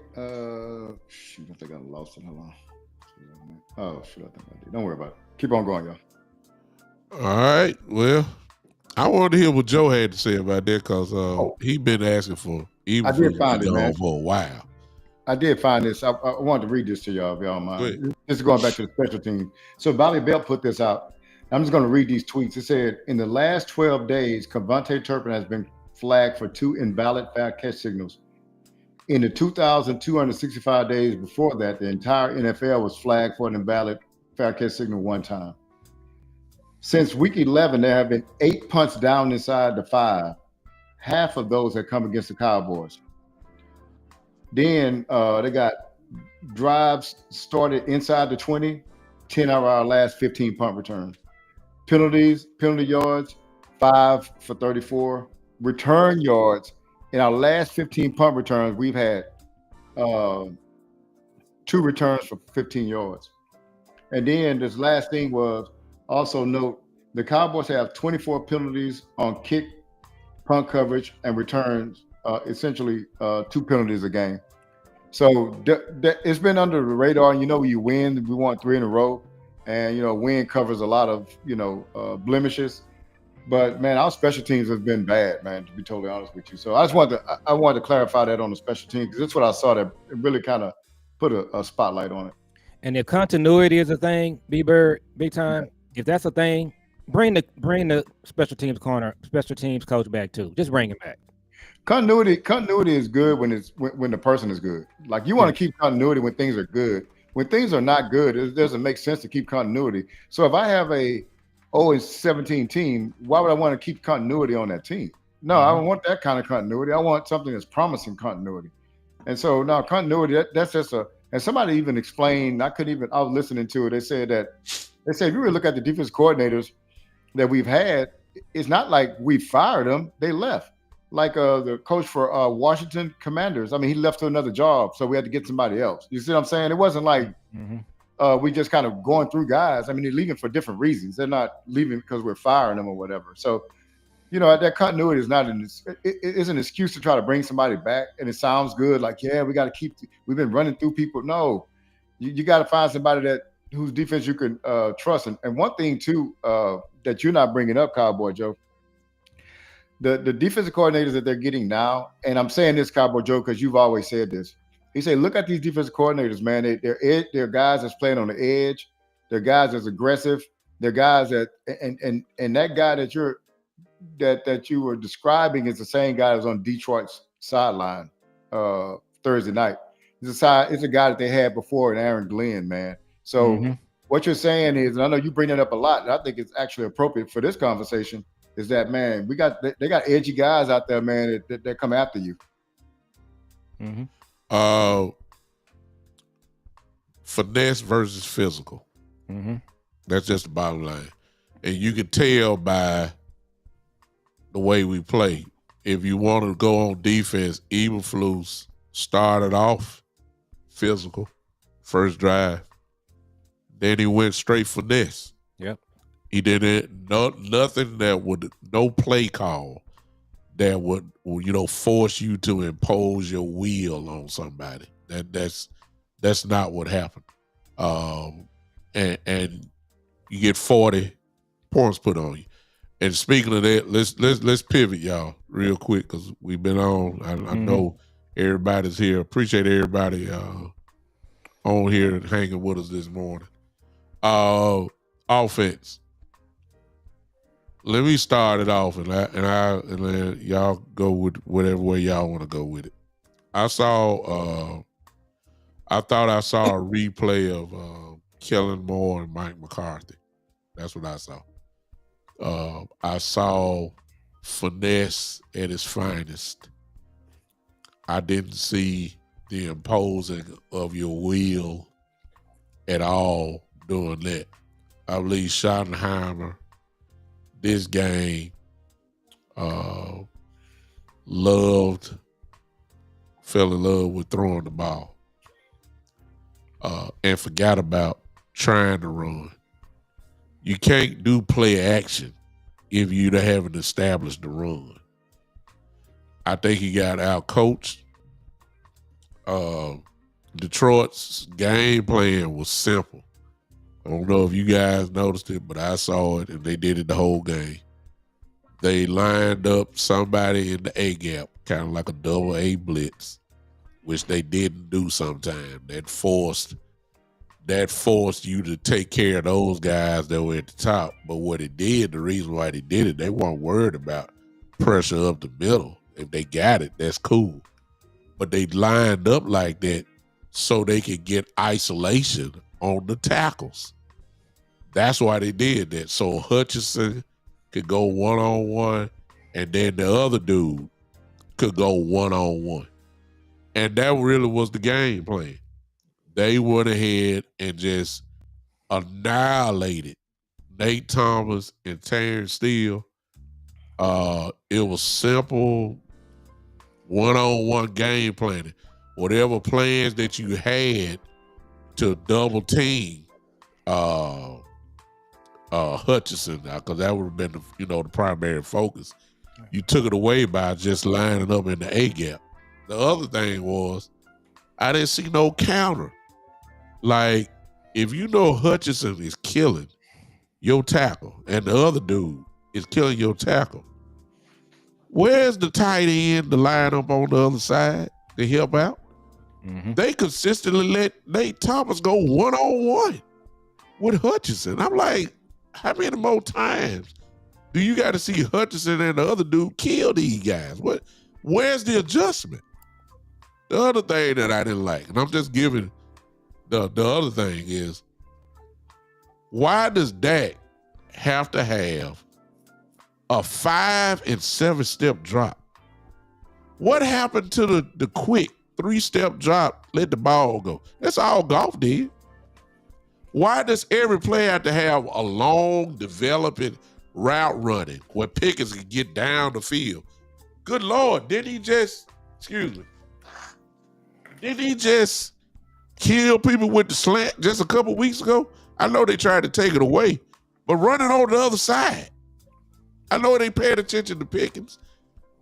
shoot, I think I lost it. Hold on. Oh, shoot, I think I did. Don't worry about it. Keep on going, y'all. All right. Well, I wanted to hear what Joe had to say about that because he been asking for Eberflus for a while. I did find this. I wanted to read this to y'all, if y'all don't mind. This is going back to the special team. So Bally Bell put this out. I'm just going to read these tweets. It said, in the last 12 days, Cavante Turpin has been flagged for 2 invalid foul catch signals. In the 2,265 days before that, the entire NFL was flagged for an invalid foul catch signal one time. Since week 11, there have been 8 punts down inside the 5. Half of those have come against the Cowboys. Then they got drives started inside the 20, 10 out of our last 15 punt returns. Penalty yards, 5 for 34. Return yards, in our last 15 punt returns, we've had 2 returns for 15 yards. And then this last thing was, also note, the Cowboys have 24 penalties on kick, punt coverage, and returns, essentially 2 penalties a game. So it's been under the radar. You win. We won 3 in a row. And, win covers a lot of, blemishes. But, man, our special teams have been bad, man, to be totally honest with you. So I wanted to clarify that on the special team because that's what I saw that it really kind of put a spotlight on it. And if continuity is a thing, B-Bird, big time, if that's a thing, bring the special teams coach back too. Just bring him back. Continuity is good when the person is good. Like you want to keep continuity when things are good. When things are not good, it doesn't make sense to keep continuity. So if I have a 0-17 team, why would I want to keep continuity on that team? No, I don't want that kind of continuity. I want something that's promising continuity. And so now continuity, that's just and somebody even explained, I was listening to it. They said if you really look at the defense coordinators that we've had, it's not like we fired them; they left. Like the coach for Washington Commanders. I mean, he left to another job, so we had to get somebody else. You see what I'm saying? It wasn't like we just kind of going through guys. I mean, they're leaving for different reasons. They're not leaving because we're firing them or whatever. So, that continuity is not it is an excuse to try to bring somebody back. And it sounds good, like, yeah, we got to we've been running through people. No, you got to find somebody whose defense you can trust. And one thing too that you're not bringing up, Cowboy Joe, the defensive coordinators that they're getting now, and I'm saying this, Cowboy Joe, because you've always said this. He said, look at these defensive coordinators, man. They're guys that's playing on the edge. They're guys that's aggressive. They're guys that and that guy that you were describing is the same guy that's on Detroit's sideline Thursday night. It's a guy that they had before in Aaron Glenn, man. So what you're saying is, and I know you bring that up a lot, and I think it's actually appropriate for this conversation, is that, man, they got edgy guys out there, man, that come after you. Finesse versus physical. That's just the bottom line. And you can tell by the way we play. If you want to go on defense, Eberflus started off physical, first drive. Then he went straight finesse. Yep. He didn't nothing that would, no play call that would force you to impose your will on somebody. That's not what happened. And you get 40 points put on you. And speaking of that, let's pivot, y'all, real quick, because we've been on. I know everybody's here. Appreciate everybody on here hanging with us this morning. Offense. Let me start it off, and then y'all go with whatever way y'all want to go with it. I thought I saw a replay of Kellen Moore and Mike McCarthy. That's what I saw. I saw finesse at its finest. I didn't see the imposing of your will at all doing that. I believe Schottenheimer, this game, fell in love with throwing the ball, and forgot about trying to run. You can't do play action if you haven't established the run. I think he got out-coached. Detroit's game plan was simple. I don't know if you guys noticed it, but I saw it, and they did it the whole game. They lined up somebody in the A gap, kind of like a double A blitz, which they didn't do sometimes. That forced you to take care of those guys that were at the top. But what it did, the reason why they did it, they weren't worried about pressure up the middle. If they got it, that's cool. But they lined up like that so they could get isolation on the tackles. That's why they did that. So Hutchinson could go one-on-one, and then the other dude could go one-on-one. And that really was the game plan. They went ahead and just annihilated Nate Thomas and Terrence Steele. It was simple one-on-one game planning. Whatever plans that you had to double team Hutchinson, because that would have been the primary focus. You took it away by just lining up in the A gap. The other thing was, I didn't see no counter. Like, if Hutchinson is killing your tackle and the other dude is killing your tackle, where's the tight end to line up on the other side to help out? They consistently let Nate Thomas go one-on-one with Hutchinson. I'm like, how many more times do you got to see Hutchinson and the other dude kill these guys? Where's the adjustment? The other thing that I didn't like, and I'm just giving the other thing is, why does Dak have to have a 5 and 7 step drop? What happened to the quick 3-step drop, let the ball go? That's all golf did. Why does every player have to have a long developing route running where Pickens can get down the field. Good Lord, didn't he just kill people with the slant just a couple weeks ago? I know they tried to take it away, but running on the other side. I know they paid attention to Pickens.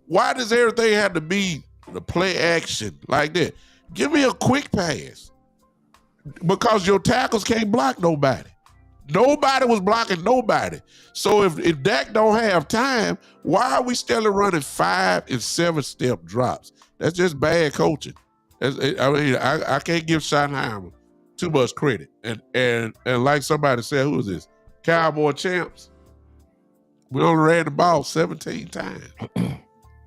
Why does everything have to be the play action like that? Give me a quick pass. Because your tackles can't block nobody. Nobody was blocking nobody. So if Dak don't have time, why are we still running 5 and 7 step drops? That's just bad coaching. I can't give Schottenheimer too much credit. And like somebody said, who is this? Cowboy champs. We only ran the ball 17 times.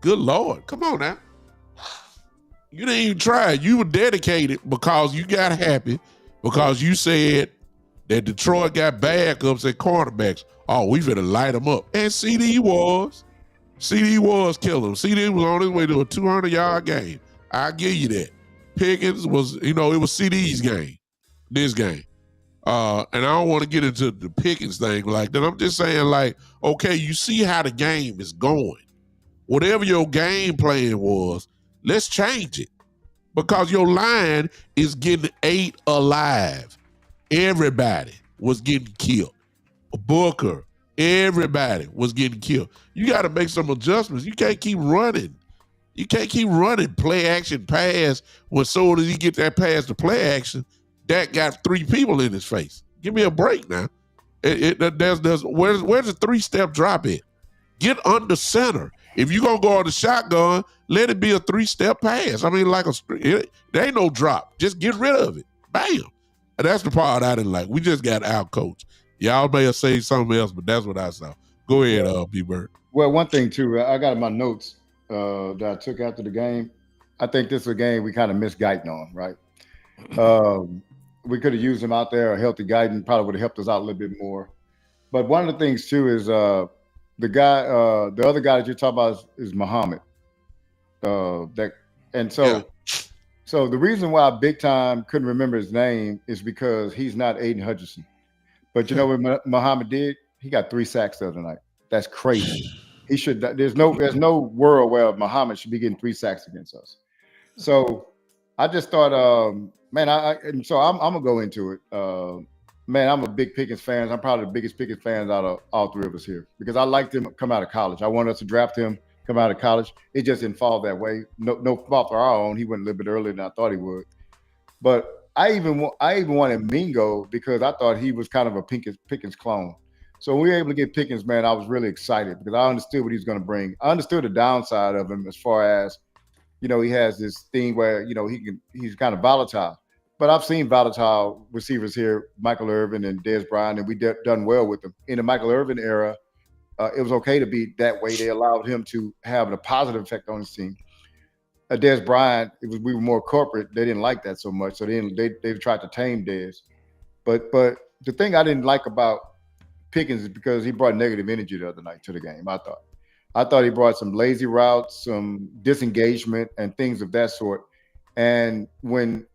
Good Lord. Come on now. You didn't even try. You were dedicated because you got happy because you said that Detroit got backups at cornerbacks. Oh, we finna light them up. And CD was killing them. CD was on his way to a 200-yard game. I'll give you that. Pickens was, it was CD's game, this game. And I don't want to get into the Pickens thing like that. I'm just saying, like, okay, you see how the game is going. Whatever your game plan was, let's change it. Because your line is getting ate alive. Everybody was getting killed. Booker, everybody was getting killed. You got to make some adjustments. You can't keep running. You can't keep running play action pass when soon as you get that pass to play action, Dak got 3 people in his face. Give me a break now. Where's the 3-step drop at? Get under center. If you're going to go on the shotgun, let it be a 3-step pass. I mean, there ain't no drop. Just get rid of it. Bam. And that's the part I didn't like. We just got out-coached. Y'all may have said something else, but that's what I saw. Go ahead, B-Bird. Well, one thing, too, I got in my notes that I took after the game. I think this is a game we kind of missed Guyton on, right? We could have used him out there. A healthy Guyton probably would have helped us out a little bit more. But one of the things, too, is the other guy that you're talking about is Muhammad. So the reason why I big time couldn't remember his name is because he's not Aiden Hutchinson. But you know what Muhammad did? He got 3 sacks the other night. That's crazy. He should. There's no world where Muhammad should be getting 3 sacks against us. So I just thought, so I'm gonna go into it. I'm a big Pickens fan. I'm probably the biggest Pickens fans out of all 3 of us here because I liked him come out of college. I wanted us to draft him come out of college. It just didn't fall that way. No fault for our own. He went a little bit earlier than I thought he would. But I even wanted Mingo because I thought he was kind of a Pickens clone. So when we were able to get Pickens, man, I was really excited because I understood what he was going to bring. I understood the downside of him as far as, he has this thing where, he's kind of volatile. But I've seen volatile receivers here, Michael Irvin and Dez Bryant, and we done well with them. In the Michael Irvin era, it was okay to be that way. They allowed him to have a positive effect on his team. Dez Bryant, we were more corporate. They didn't like that so much, so they tried to tame Dez. But the thing I didn't like about Pickens is because he brought negative energy the other night to the game. I thought he brought some lazy routes, some disengagement, and things of that sort. And when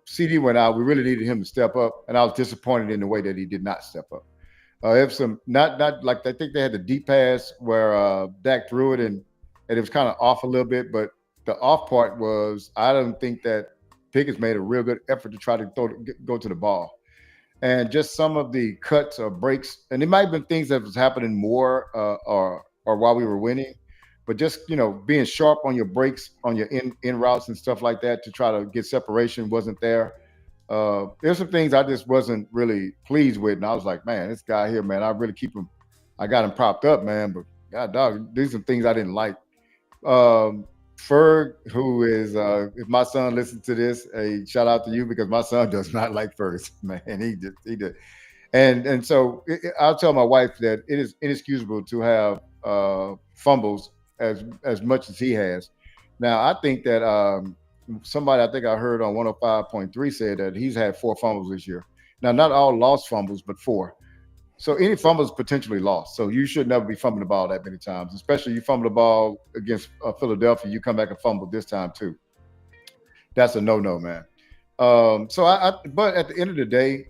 CD went out, we really needed him to step up, and I was disappointed in the way that he did not step up. If some not like I think they had the deep pass where Dak threw it and it was kind of off a little bit, but the off part was I don't think that Pickens made a real good effort to try to go to the ball. And just some of the cuts or breaks, and it might have been things that was happening more or while we were winning, but just being sharp on your breaks, on your in routes and stuff like that to try to get separation wasn't there. There's some things I just wasn't really pleased with, and I was like, man, this guy here, man, I really keep him. I got him propped up, man, but God, dog, these are things I didn't like. Ferg, who is, if my son listens to this, a shout out to you because my son does not like Fergs, man. He did. And so I'll tell my wife that it is inexcusable to have fumbles as much as he has. Now, I think that somebody I think I heard on 105.3 said that he's had 4 fumbles this year. Now, not all lost fumbles, but 4. So any fumble is potentially lost. So you should never be fumbling the ball that many times, especially you fumble the ball against Philadelphia. You come back and fumble this time too. That's a no-no, man. But at the end of the day,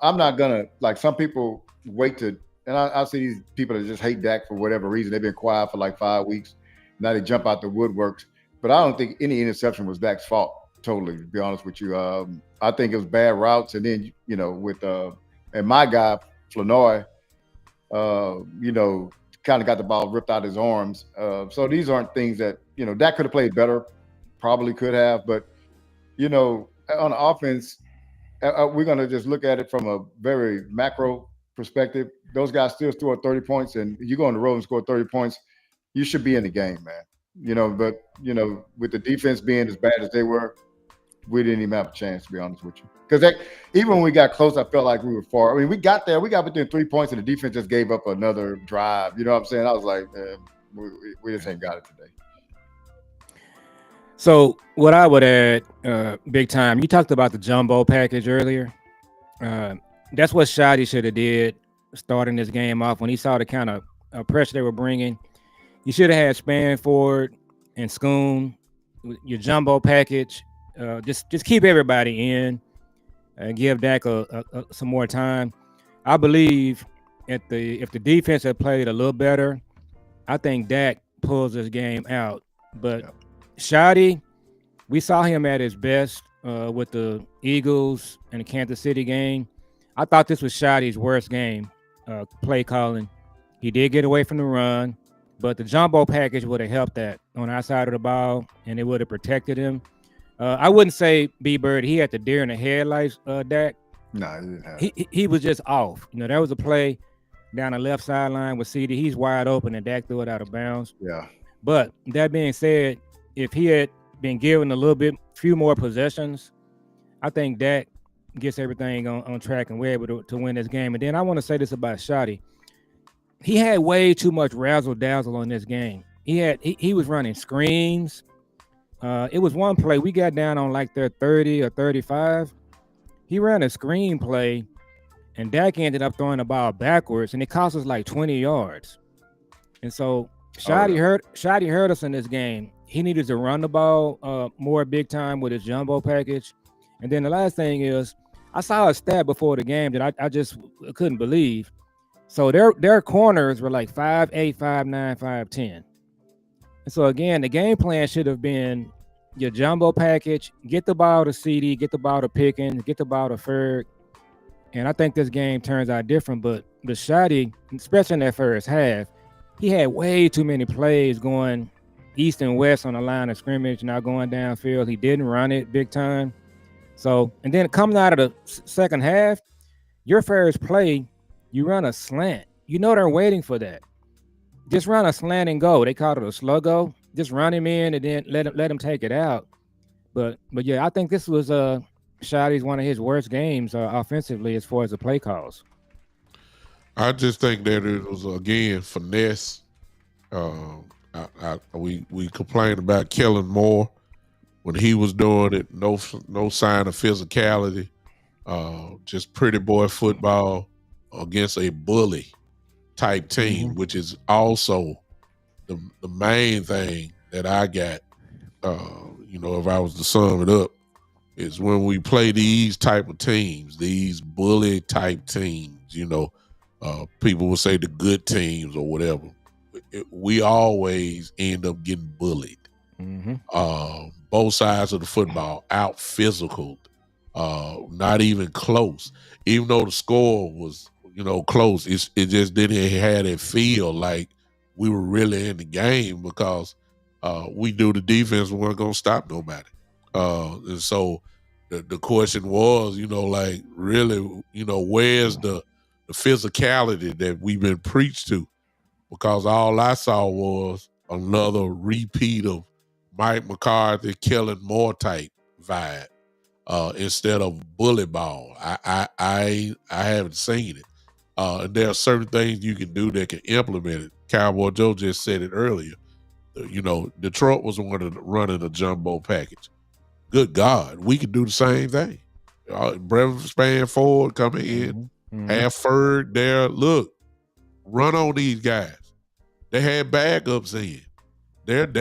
I'm not gonna like some people wait to and I see these people that just hate Dak for whatever reason. They've been quiet for like 5 weeks. Now they jump out the woodworks. But I don't think any interception was Dak's fault. Totally, to be honest with you. I think it was bad routes, and then with and my guy Flanoy, kind of got the ball ripped out his arms. So these aren't things that Dak could have played better, probably could have, but on the offense, we're going to just look at it from a very macro perspective. Those guys still score 30 points, and you go on the road and score 30 points, you should be in the game, man. But with the defense being as bad as they were, we didn't even have a chance, to be honest with you. Because even when we got close, I felt like we were far. I mean, we got there. We got within 3 points, and the defense just gave up another drive. You know what I'm saying? I was like, we just ain't got it today. So what I would add, big time, you talked about the jumbo package earlier. That's what Shotty should have did starting this game off when he saw the kind of pressure they were bringing. You should have had Spanford and Schoon, your jumbo package. Just keep everybody in and give Dak some more time. I believe if the defense had played a little better, I think Dak pulls this game out. But Shotty, we saw him at his best with the Eagles and the Kansas City game. I thought this was Shotty's worst game, play calling. He did get away from the run, but the jumbo package would have helped that on our side of the ball, and it would have protected him. I wouldn't say B-Bird, he had the deer in the headlights, Dak. No, he didn't have he was just off. There was a play down the left sideline with CD. He's wide open, and Dak threw it out of bounds. Yeah. But that being said, if he had been given few more possessions, I think Dak gets everything on track and we're able to win this game. And then I want to say this about Shotty. He had way too much razzle-dazzle on this game. He was running screens. It was one play we got down on like their 30 or 35. He ran a screen play, and Dak ended up throwing the ball backwards, and it cost us like 20 yards. And so Shotty hurt us in this game. He needed to run the ball more big time with his jumbo package. And then the last thing is, I saw a stat before the game that I just couldn't believe. So their corners were like 5'8", 5'9", 5'10". And so again, the game plan should have been your jumbo package, get the ball to CD, get the ball to Pickens, get the ball to Ferg. And I think this game turns out different. But Shotty, especially in that first half, he had way too many plays going east and west on the line of scrimmage, now going downfield. He didn't run it big time. So, and then coming out of the second half, your first play, you run a slant. They're waiting for that. Just run a slant and go. They called it a sluggo. Just run him in and then let him take it out. But yeah, I think this was Shotty's one of his worst games offensively as far as the play calls. I just think that it was again finesse. We complained about Kellen Moore when he was doing it. No sign of physicality. Just pretty boy football against a bully type team, which is also the main thing that I got. If I was to sum it up, is when we play these type of teams, these bully type teams. People will say the good teams or whatever. We always end up getting bullied. Both sides of the football out physical, not even close. Even though the score was, close, it just didn't have that feel like we were really in the game because we knew the defense weren't going to stop nobody. And so the question was, really, where's the physicality that we've been preached to? Because all I saw was another repeat of Mike McCarthy, Kellen Moore type vibe instead of bully ball. I haven't seen it. And there are certain things you can do that can implement it. Cowboy Joe just said it earlier. Detroit was running a jumbo package. Good God, we could do the same thing. Brevin Spanford coming in, have Ferg there. Look, run on these guys. They had backups in. They had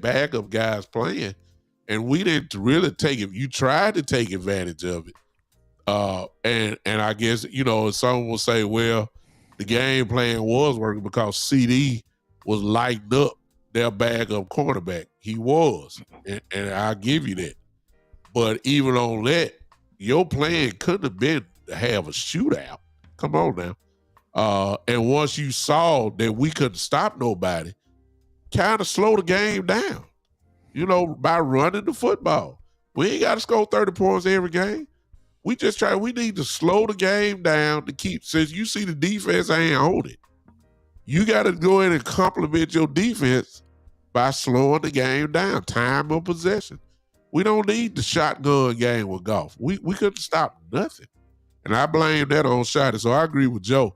backup guys playing, and we didn't really take it. You tried to take advantage of it. And I guess, some will say, well, the game plan was working because CD was lighting up their backup cornerback. He was, and I'll give you that. But even on that, your plan couldn't have been to have a shootout. Come on now. And once you saw that we couldn't stop nobody, kind of slow the game down, by running the football. We ain't got to score 30 points every game. We need to slow the game down to keep, since you see the defense ain't on it, you got to go in and compliment your defense by slowing the game down, time of possession. We don't need the shotgun game with golf. We couldn't stop nothing. And I blame that on Shotty. So I agree with Joe.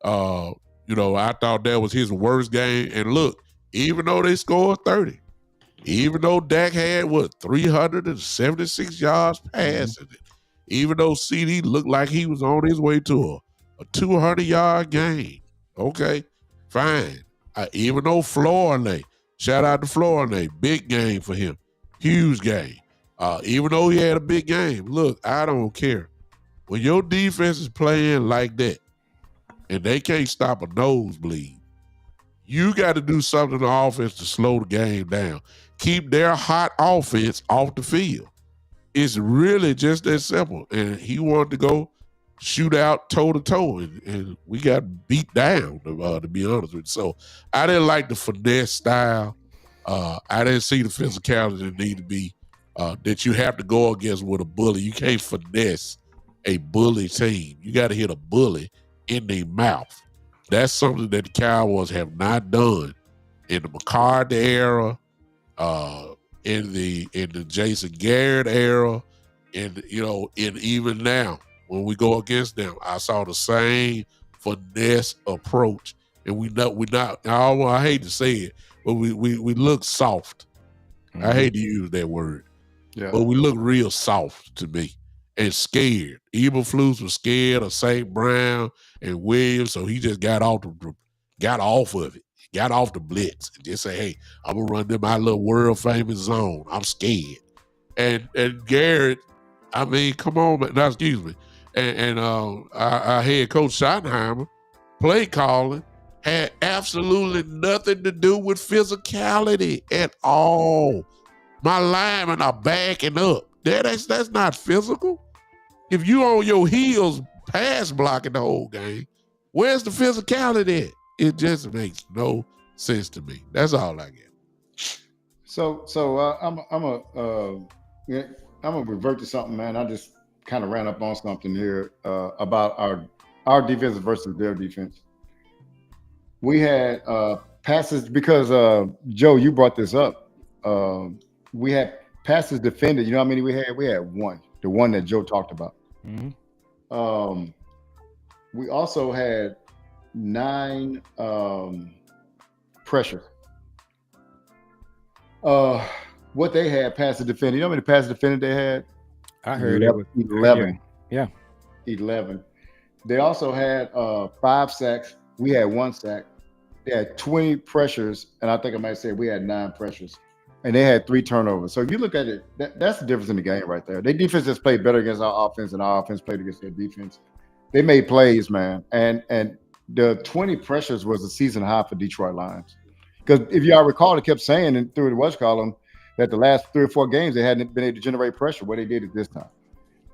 I thought that was his worst game. And look, even though they scored 30, even though Dak had, 376 yards passing it, even though CD looked like he was on his way to a 200-yard game, okay, fine. Even though Florida, shout out to Florida, big game for him, huge game. Even though he had a big game, look, I don't care. When your defense is playing like that and they can't stop a nosebleed, you got to do something on offense to slow the game down. Keep their hot offense off the field. It's really just that simple. And he wanted to go shoot out toe-to-toe, and we got beat down, to be honest with you. So I didn't like the finesse style. I didn't see the physicality that need to be, that you have to go against with a bully. You can't finesse a bully team. You got to hit a bully in their mouth. That's something that the Cowboys have not done in the McCarthy era, in the Jason Garrett era, and even now when we go against them, I saw the same finesse approach, and we not. I hate to say it, but we look soft. Mm-hmm. I hate to use that word, but we look real soft to me and scared. Eberflus was scared of St. Brown and Williams, so he just got off of it. Got off the blitz and just say, hey, I'm going to run to my little world famous zone. I'm scared. And Garrett, I mean, come on, man. No, excuse me. And our head coach Schottenheimer, play calling, had absolutely nothing to do with physicality at all. My linemen are backing up. That's not physical. If you on your heels pass blocking the whole game, where's the physicality at? It just makes no sense to me. That's all I get. So I'm gonna revert to something, man. I just kind of ran up on something here about our defense versus their defense. We had passes because Joe, you brought this up. We had passes defended. You know how many we had? We had one, the one that Joe talked about. Mm-hmm. We also had 9 pressure. What they had passes defended. You know how many passes defended they had? I heard 11. Yeah. 11. They also had 5 sacks. We had 1 sack. They had 20 pressures, and I think I might say we had 9 pressures. And they had 3 turnovers. So if you look at it, that's the difference in the game right there. Their defense just played better against our offense, and our offense played against their defense. They made plays, man. And the 20 pressures was a season high for Detroit Lions. Because if y'all recall, they kept saying and through the watch column that the last 3 or 4 games they hadn't been able to generate pressure. What they did it this time.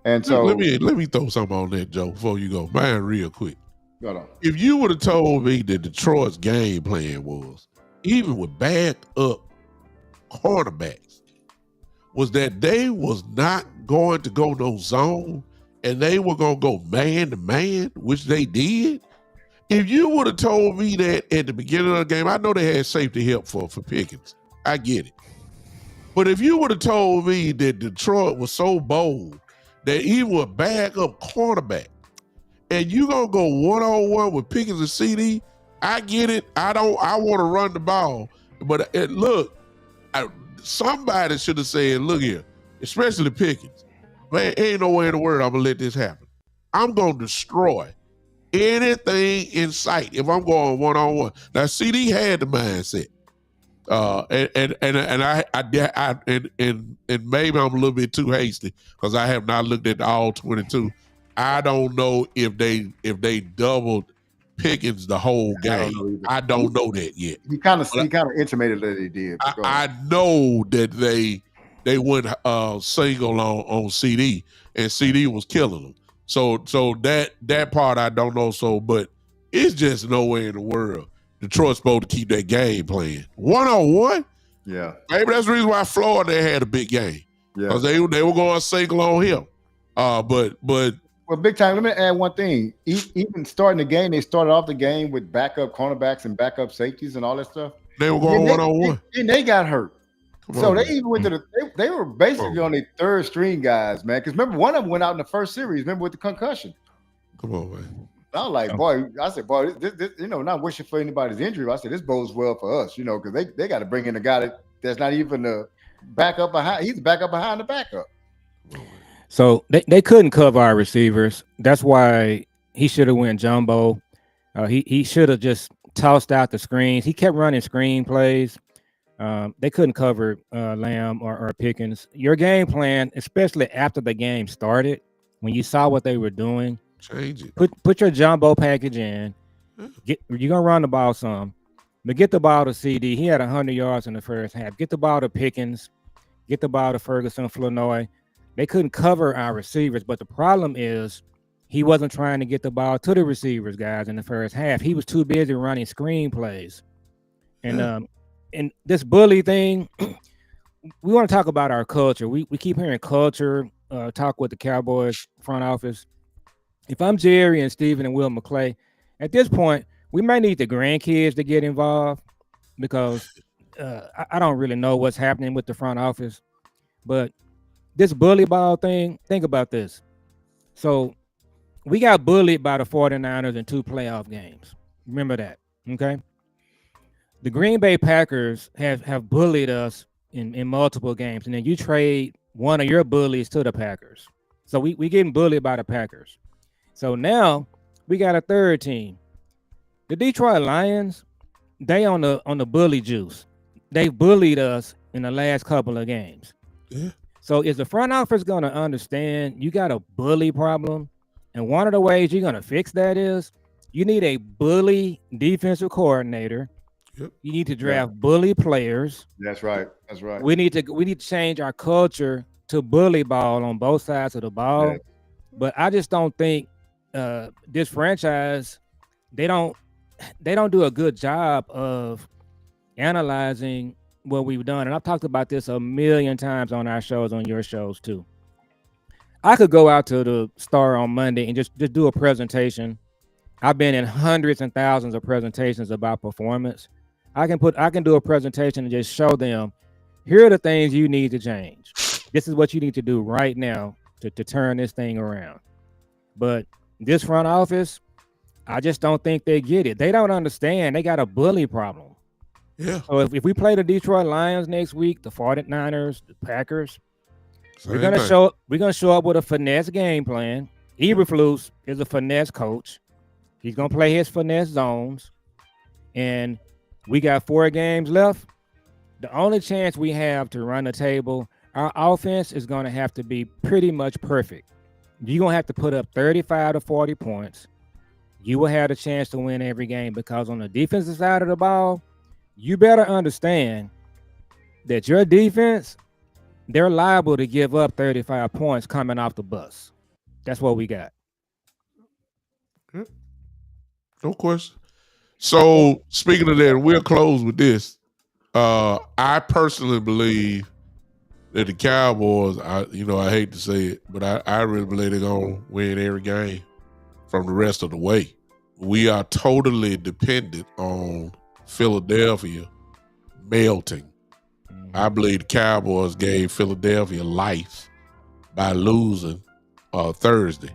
And so let me throw something on that, Joe, before you go. Mine real quick. Hold on. If you would have told me that Detroit's game plan was, even with back up cornerbacks, was that they was not going to go no zone and they were going to go man to man, which they did. If you would have told me that at the beginning of the game, I know they had safety help for Pickens. I get it. But if you would have told me that Detroit was so bold that even with backup cornerback and you going to go one-on-one with Pickens and CD, I get it. I want to run the ball. But look, somebody should have said, look here, especially Pickens, man, ain't no way in the world I'm going to let this happen. I'm going to destroy anything in sight if I'm going one-on-one. Now, CD had the mindset. And maybe I'm a little bit too hasty because I have not looked at all 22 I don't know if they doubled Pickens the whole game. I don't know that yet. He kind of intimated that he did. I know that they went single on CD, and CD was killing them. So that part I don't know. So, but it's just nowhere in the world Detroit's supposed to keep that game playing 1-on-1. Yeah, maybe that's the reason why Florida had a big game. Yeah, because they were going single on him. But well, big time. Let me add one thing. Even starting the game, they started off the game with backup cornerbacks and backup safeties and all that stuff. They were going 1-on-1, and they got hurt. So they even went to they were basically on their third string guys, man. Because remember, one of them went out in the first series. Remember with the concussion. Come on, man. I was like, boy, this, not wishing for anybody's injury. But I said, this bodes well for us, because they got to bring in a guy that's not even the backup behind. He's the backup behind the backup. So they couldn't cover our receivers. That's why he should have went jumbo. He should have just tossed out the screens. He kept running screen plays. They couldn't cover Lamb or Pickens. Your game plan, especially after the game started, when you saw what they were doing, change it. Put your jumbo package in. You're gonna run the ball some, but get the ball to CD. He had 100 yards in the first half. Get the ball to Pickens. Get the ball to Ferguson, Flournoy. They couldn't cover our receivers, but the problem is he wasn't trying to get the ball to the receivers, guys, in the first half. He was too busy running screen plays. And this bully thing, we want to talk about our culture. We keep hearing culture talk with the Cowboys front office. If I'm Jerry and Steven and Will McClay, at this point, we might need the grandkids to get involved because I don't really know what's happening with the front office. But this bully ball thing, think about this. So we got bullied by the 49ers in 2 playoff games. Remember that, okay? The Green Bay Packers have bullied us in multiple games, and then you trade one of your bullies to the Packers. So we getting bullied by the Packers. So now we got a third team. The Detroit Lions, they on the bully juice. They bullied us in the last couple of games. Yeah. So is the front office going to understand you got a bully problem? And one of the ways you're going to fix that is you need a bully defensive coordinator. Yep. You need to draft bully players. That's right. We need to change our culture to bully ball on both sides of the ball. Yeah. But I just don't think this franchise, they don't do a good job of analyzing what we've done. And I've talked about this a million times on our shows, on your shows too. I could go out to the Star on Monday and just do a presentation. I've been in hundreds and thousands of presentations about performance. I can do a presentation and just show them, here are the things you need to change. This is what you need to do right now to turn this thing around. But this front office, I just don't think they get it. They don't understand. They got a bully problem. Yeah. So if we play the Detroit Lions next week, the 49ers, the Packers, we're gonna show up with a finesse game plan. Eberflus is a finesse coach. He's gonna play his finesse zones, and we got 4 games left. The only chance we have to run the table, our offense is gonna have to be pretty much perfect. You're gonna have to put up 35 to 40 points. You will have a chance to win every game because on the defensive side of the ball, you better understand that your defense, they're liable to give up 35 points coming off the bus. That's what we got. No question. So speaking of that, we'll close with this. I personally believe that the Cowboys, I hate to say it, but I really believe they're going to win every game from the rest of the way. We are totally dependent on Philadelphia melting. I believe the Cowboys gave Philadelphia life by losing Thursday.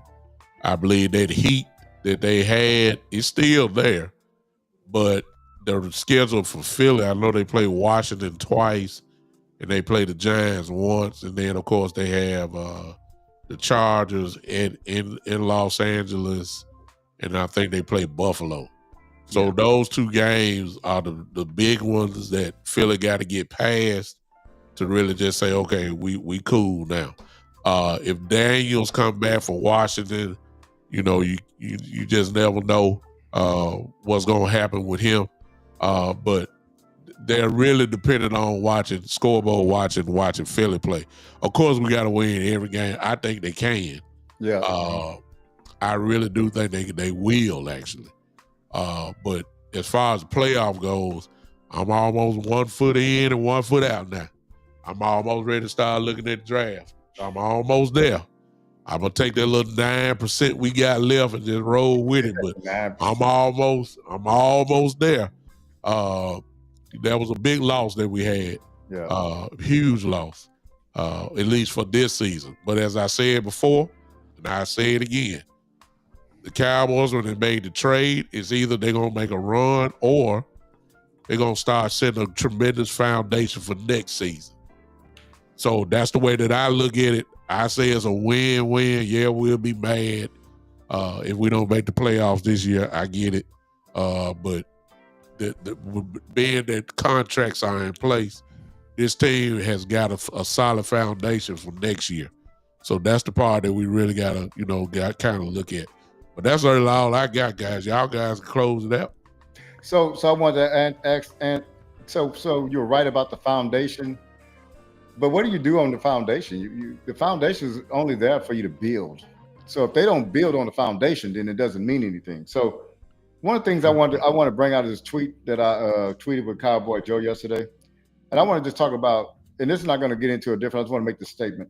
I believe that heat that they had is still there, but the schedule for Philly, I know they play Washington twice and they play the Giants once, and then of course they have the Chargers in Los Angeles, and I think they play Buffalo. So those 2 games are the big ones that Philly got to get past to really just say, okay, we cool now. If Daniels come back for Washington, you just never know what's going to happen with him. But they're really dependent on watching Philly play. Of course, we got to win every game. I think they can. Yeah. I really do think they will, actually. But as far as the playoff goes, I'm almost 1 foot in and 1 foot out now. I'm almost ready to start looking at the draft. I'm almost there. I'm gonna take that little 9% we got left and just roll with it. But 9%. I'm almost there. That was a big loss that we had. Yeah. Huge loss. At least for this season. But as I said before, and I say it again, the Cowboys, when they made the trade, is either they're gonna make a run or they're gonna start setting a tremendous foundation for next season. So that's the way that I look at it. I say it's a win-win. Yeah, we'll be mad if we don't make the playoffs this year. I get it. But being that contracts are in place, this team has got a solid foundation for next year. So that's the part that we really gotta, kind of look at. But that's really all I got, guys. Y'all guys can close it out. So I wanted to ask, and so you're right about the foundation. But what do you do on the foundation? The foundation is only there for you to build. So if they don't build on the foundation, then it doesn't mean anything. So one of the things I want to bring out is this tweet that I tweeted with Cowboy Joe yesterday, and I want to just talk about. And this is not going to get into a different. I just want to make this statement.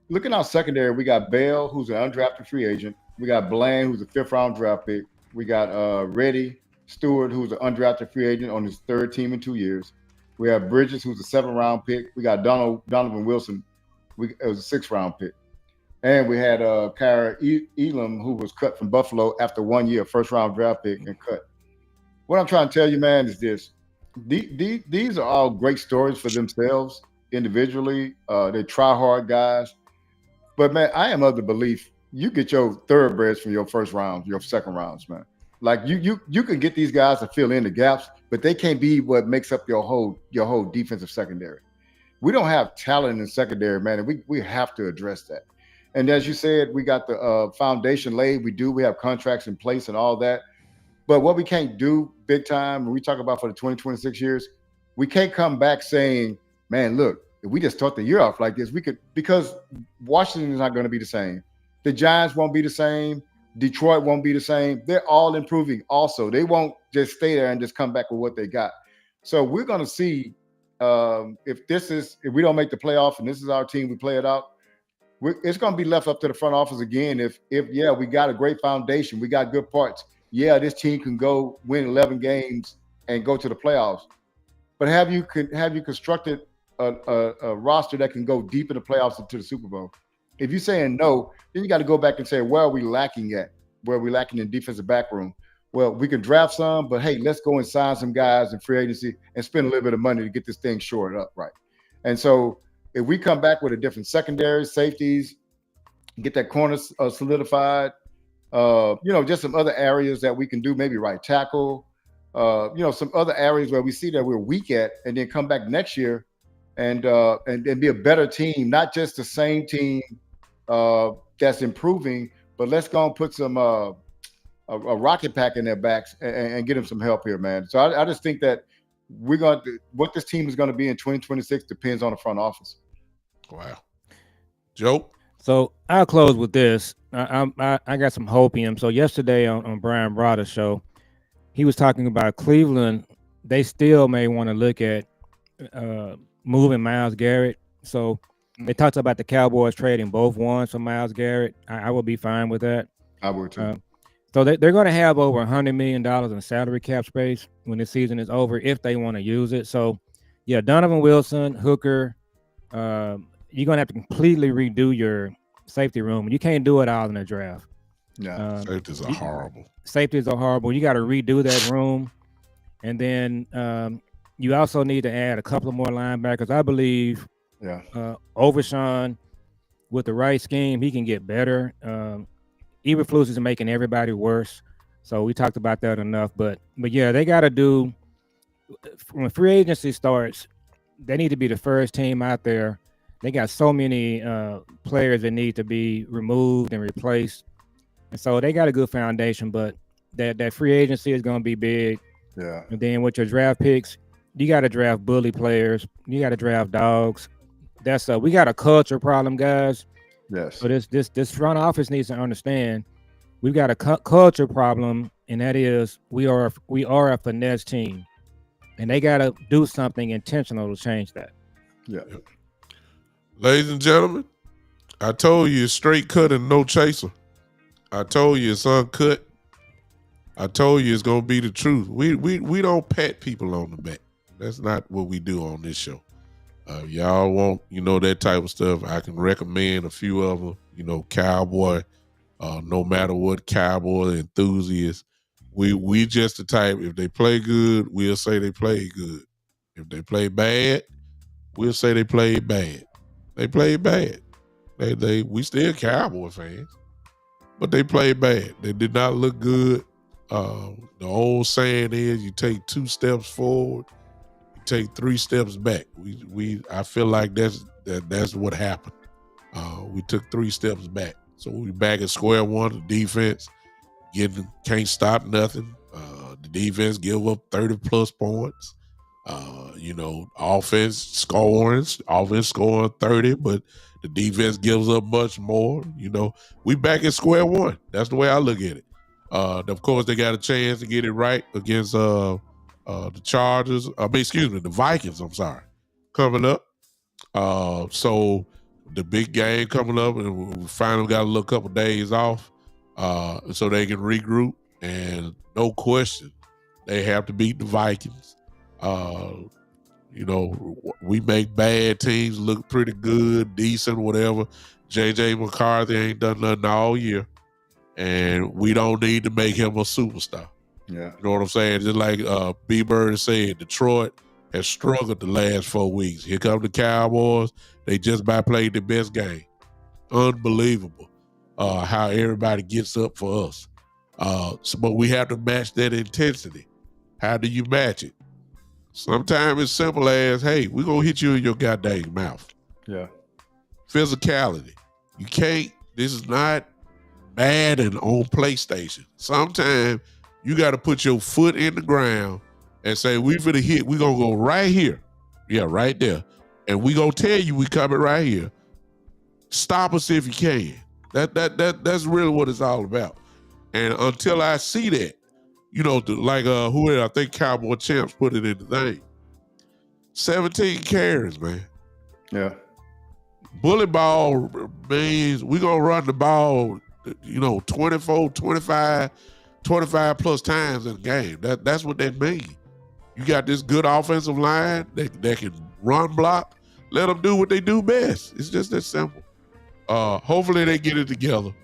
Looking our secondary, we got Bell, who's an undrafted free agent. We got Bland, who's a 5th-round draft pick. We got Reddy Stewart, who's an undrafted free agent on his 3rd team in 2 years. We have Bridges, who's a 7th-round pick. We got Donovan Wilson, it was a 6th-round pick. And we had Kyra Elam, who was cut from Buffalo after 1 year, 1st-round draft pick and cut. What I'm trying to tell you, man, is this. These are all great stories for themselves individually. They try hard guys. But, man, I am of the belief you get your thoroughbreds from your 1st round, your 2nd rounds, man. Like you can get these guys to fill in the gaps, but they can't be what makes up your whole defensive secondary. We don't have talent in secondary, man, and we have to address that. And as you said, we got the foundation laid. We have contracts in place and all that. But what we can't do big time, when we talk about for the 2026 years, we can't come back saying, man, look, if we just start the year off like this, because Washington is not going to be the same. The Giants won't be the same. Detroit won't be the same. They're all improving also. They won't just stay there and just come back with what they got. So we're going to see if we don't make the playoff and this is our team, we play it out, it's going to be left up to the front office again. If we got a great foundation, we got good parts. Yeah, this team can go win 11 games and go to the playoffs. But have you constructed a roster that can go deep in the playoffs into the Super Bowl? If you're saying no, then you got to go back and say, where are we lacking at? Where are we lacking in defensive back room? Well, we can draft some, but hey, let's go and sign some guys in free agency and spend a little bit of money to get this thing shored up right. And so if we come back with a different secondary, safeties, get that corner solidified, just some other areas that we can do, maybe right tackle, some other areas where we see that we're weak at, and then come back next year and be a better team, not just the same team that's improving, but let's go and put some a rocket pack in their backs and get them some help here, man. So I just think that what this team is going to be in 2026 depends on the front office. Wow. Joe? So I'll close with this. I got some hope in him. So yesterday on Brian Broder's show, he was talking about Cleveland. They still may want to look at moving Myles Garrett. So they talked about the Cowboys trading both ones for Myles Garrett. I will be fine with that. I would too. So they're going to have over $100 million in salary cap space when the season is over if they want to use it. So, yeah, Donovan Wilson, Hooker, you're going to have to completely redo your safety room. You can't do it all in the draft. Yeah, safeties are horrible. Safeties are horrible. You got to redo that room. And then you also need to add a couple of more linebackers. I believe Overshawn, with the right scheme, he can get better. Eberflus is making everybody worse. So we talked about that enough. But yeah, they got to do, when free agency starts, they need to be the first team out there. They got so many players that need to be removed and replaced. And so they got a good foundation, but that free agency is going to be big. Yeah. And then with your draft picks, you got to draft bully players. You got to draft dogs. We got a culture problem, guys. Yes. So this front office needs to understand we've got a culture problem, and that is we are a finesse team, and they got to do something intentional to change that. Yeah. Ladies and gentlemen, I told you it's straight cut and no chaser. I told you it's uncut. I told you it's gonna be the truth. We don't pat people on the back. That's not what we do on this show. Y'all want that type of stuff, I can recommend a few of them. Cowboy, no matter what, Cowboy enthusiasts. We just the type. If they play good, we'll say they play good. If they play bad, we'll say they played bad. They played bad. We still Cowboy fans, but they played bad. They did not look good. The old saying is, you take 2 steps forward, you take 3 steps back. I feel like that's what happened. We took 3 steps back, so we back at square one. The defense can't stop nothing. The defense give up 30 plus points. Offense scoring 30, but the defense gives up much more. We back at square one. That's the way I look at it. Of course, they got a chance to get it right against the Chargers. The Vikings. I'm sorry, coming up. So the big game coming up, and we finally got a little couple days off, so they can regroup. And no question, they have to beat the Vikings. We make bad teams look pretty good, decent, whatever. JJ McCarthy ain't done nothing all year, and we don't need to make him a superstar. Yeah. You know what I'm saying? Just like B Bird said, Detroit has struggled the last 4 weeks. Here come the Cowboys. They just about played the best game. Unbelievable how everybody gets up for us. But we have to match that intensity. How do you match it? Sometimes it's simple as, hey, we're going to hit you in your goddamn mouth. Yeah. Physicality. You can't, this is not Madden on PlayStation. Sometimes you got to put your foot in the ground and say, we finna hit, we're going to go right here. Yeah, right there. And we going to tell you we coming right here. Stop us if you can. That's really what it's all about. And until I see that, I think Cowboy Champs put it in the thing. 17 carries, man. Yeah. Bully ball means we're going to run the ball, 24, 25 plus times in a game. That's what that means. You got this good offensive line that can run block. Let them do what they do best. It's just that simple. Hopefully they get it together.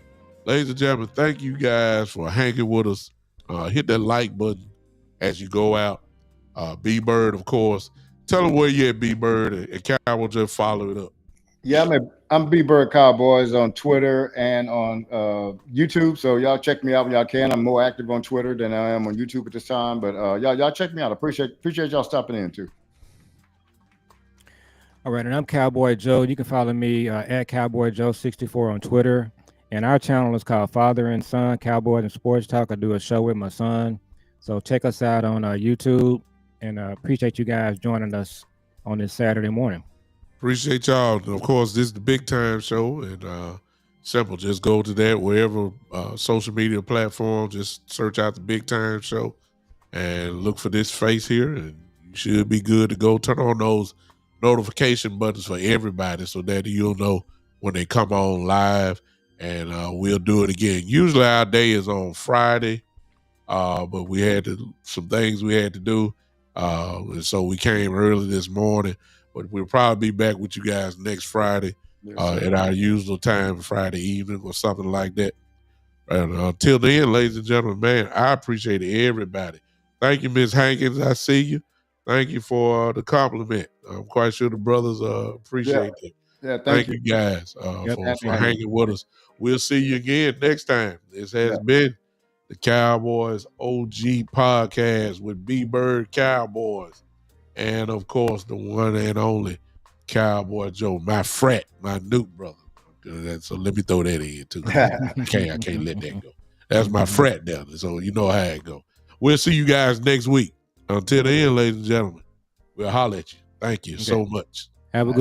Ladies and gentlemen, thank you guys for hanging with us. Hit that like button as you go out. B-Bird, of course. Tell them where you at, B-Bird, and Cal will just follow it up. Yeah, I'm B-Bird Cowboys on Twitter and on YouTube. So y'all check me out when y'all can. I'm more active on Twitter than I am on YouTube at this time. But y'all check me out. I appreciate y'all stopping in too. All right, and I'm Cowboy Joe. You can follow me at Cowboy Joe 64 on Twitter. And our channel is called Father and Son, Cowboys and Sports Talk. I do a show with my son. So check us out on YouTube, and appreciate you guys joining us on this Saturday morning. Appreciate y'all. And of course, this is the Big Time Show, and simple. Just go to that wherever social media platform. Just search out the Big Time Show and look for this face here, and you should be good to go. Turn on those notification buttons for everybody so that you'll know when they come on live. And we'll do it again. Usually our day is on Friday, but we had some things we had to do, and so we came early this morning. But we'll probably be back with you guys next Friday at our usual time, Friday evening or something like that. And until then, ladies and gentlemen, man, I appreciate everybody. Thank you, Miss Hankins. I see you. Thank you for the compliment. I'm quite sure the brothers appreciate that. Yeah, thank you guys for hanging with us. We'll see you again next time. This has been the Cowboys OG podcast with B-Bird Cowboys. And, of course, the one and only Cowboy Joe, my frat, my new brother. So let me throw that in, too. I can't let that go. That's my frat down there, so you know how it go. We'll see you guys next week. Until then, ladies and gentlemen, we'll holler at you. Thank you so much. Have a good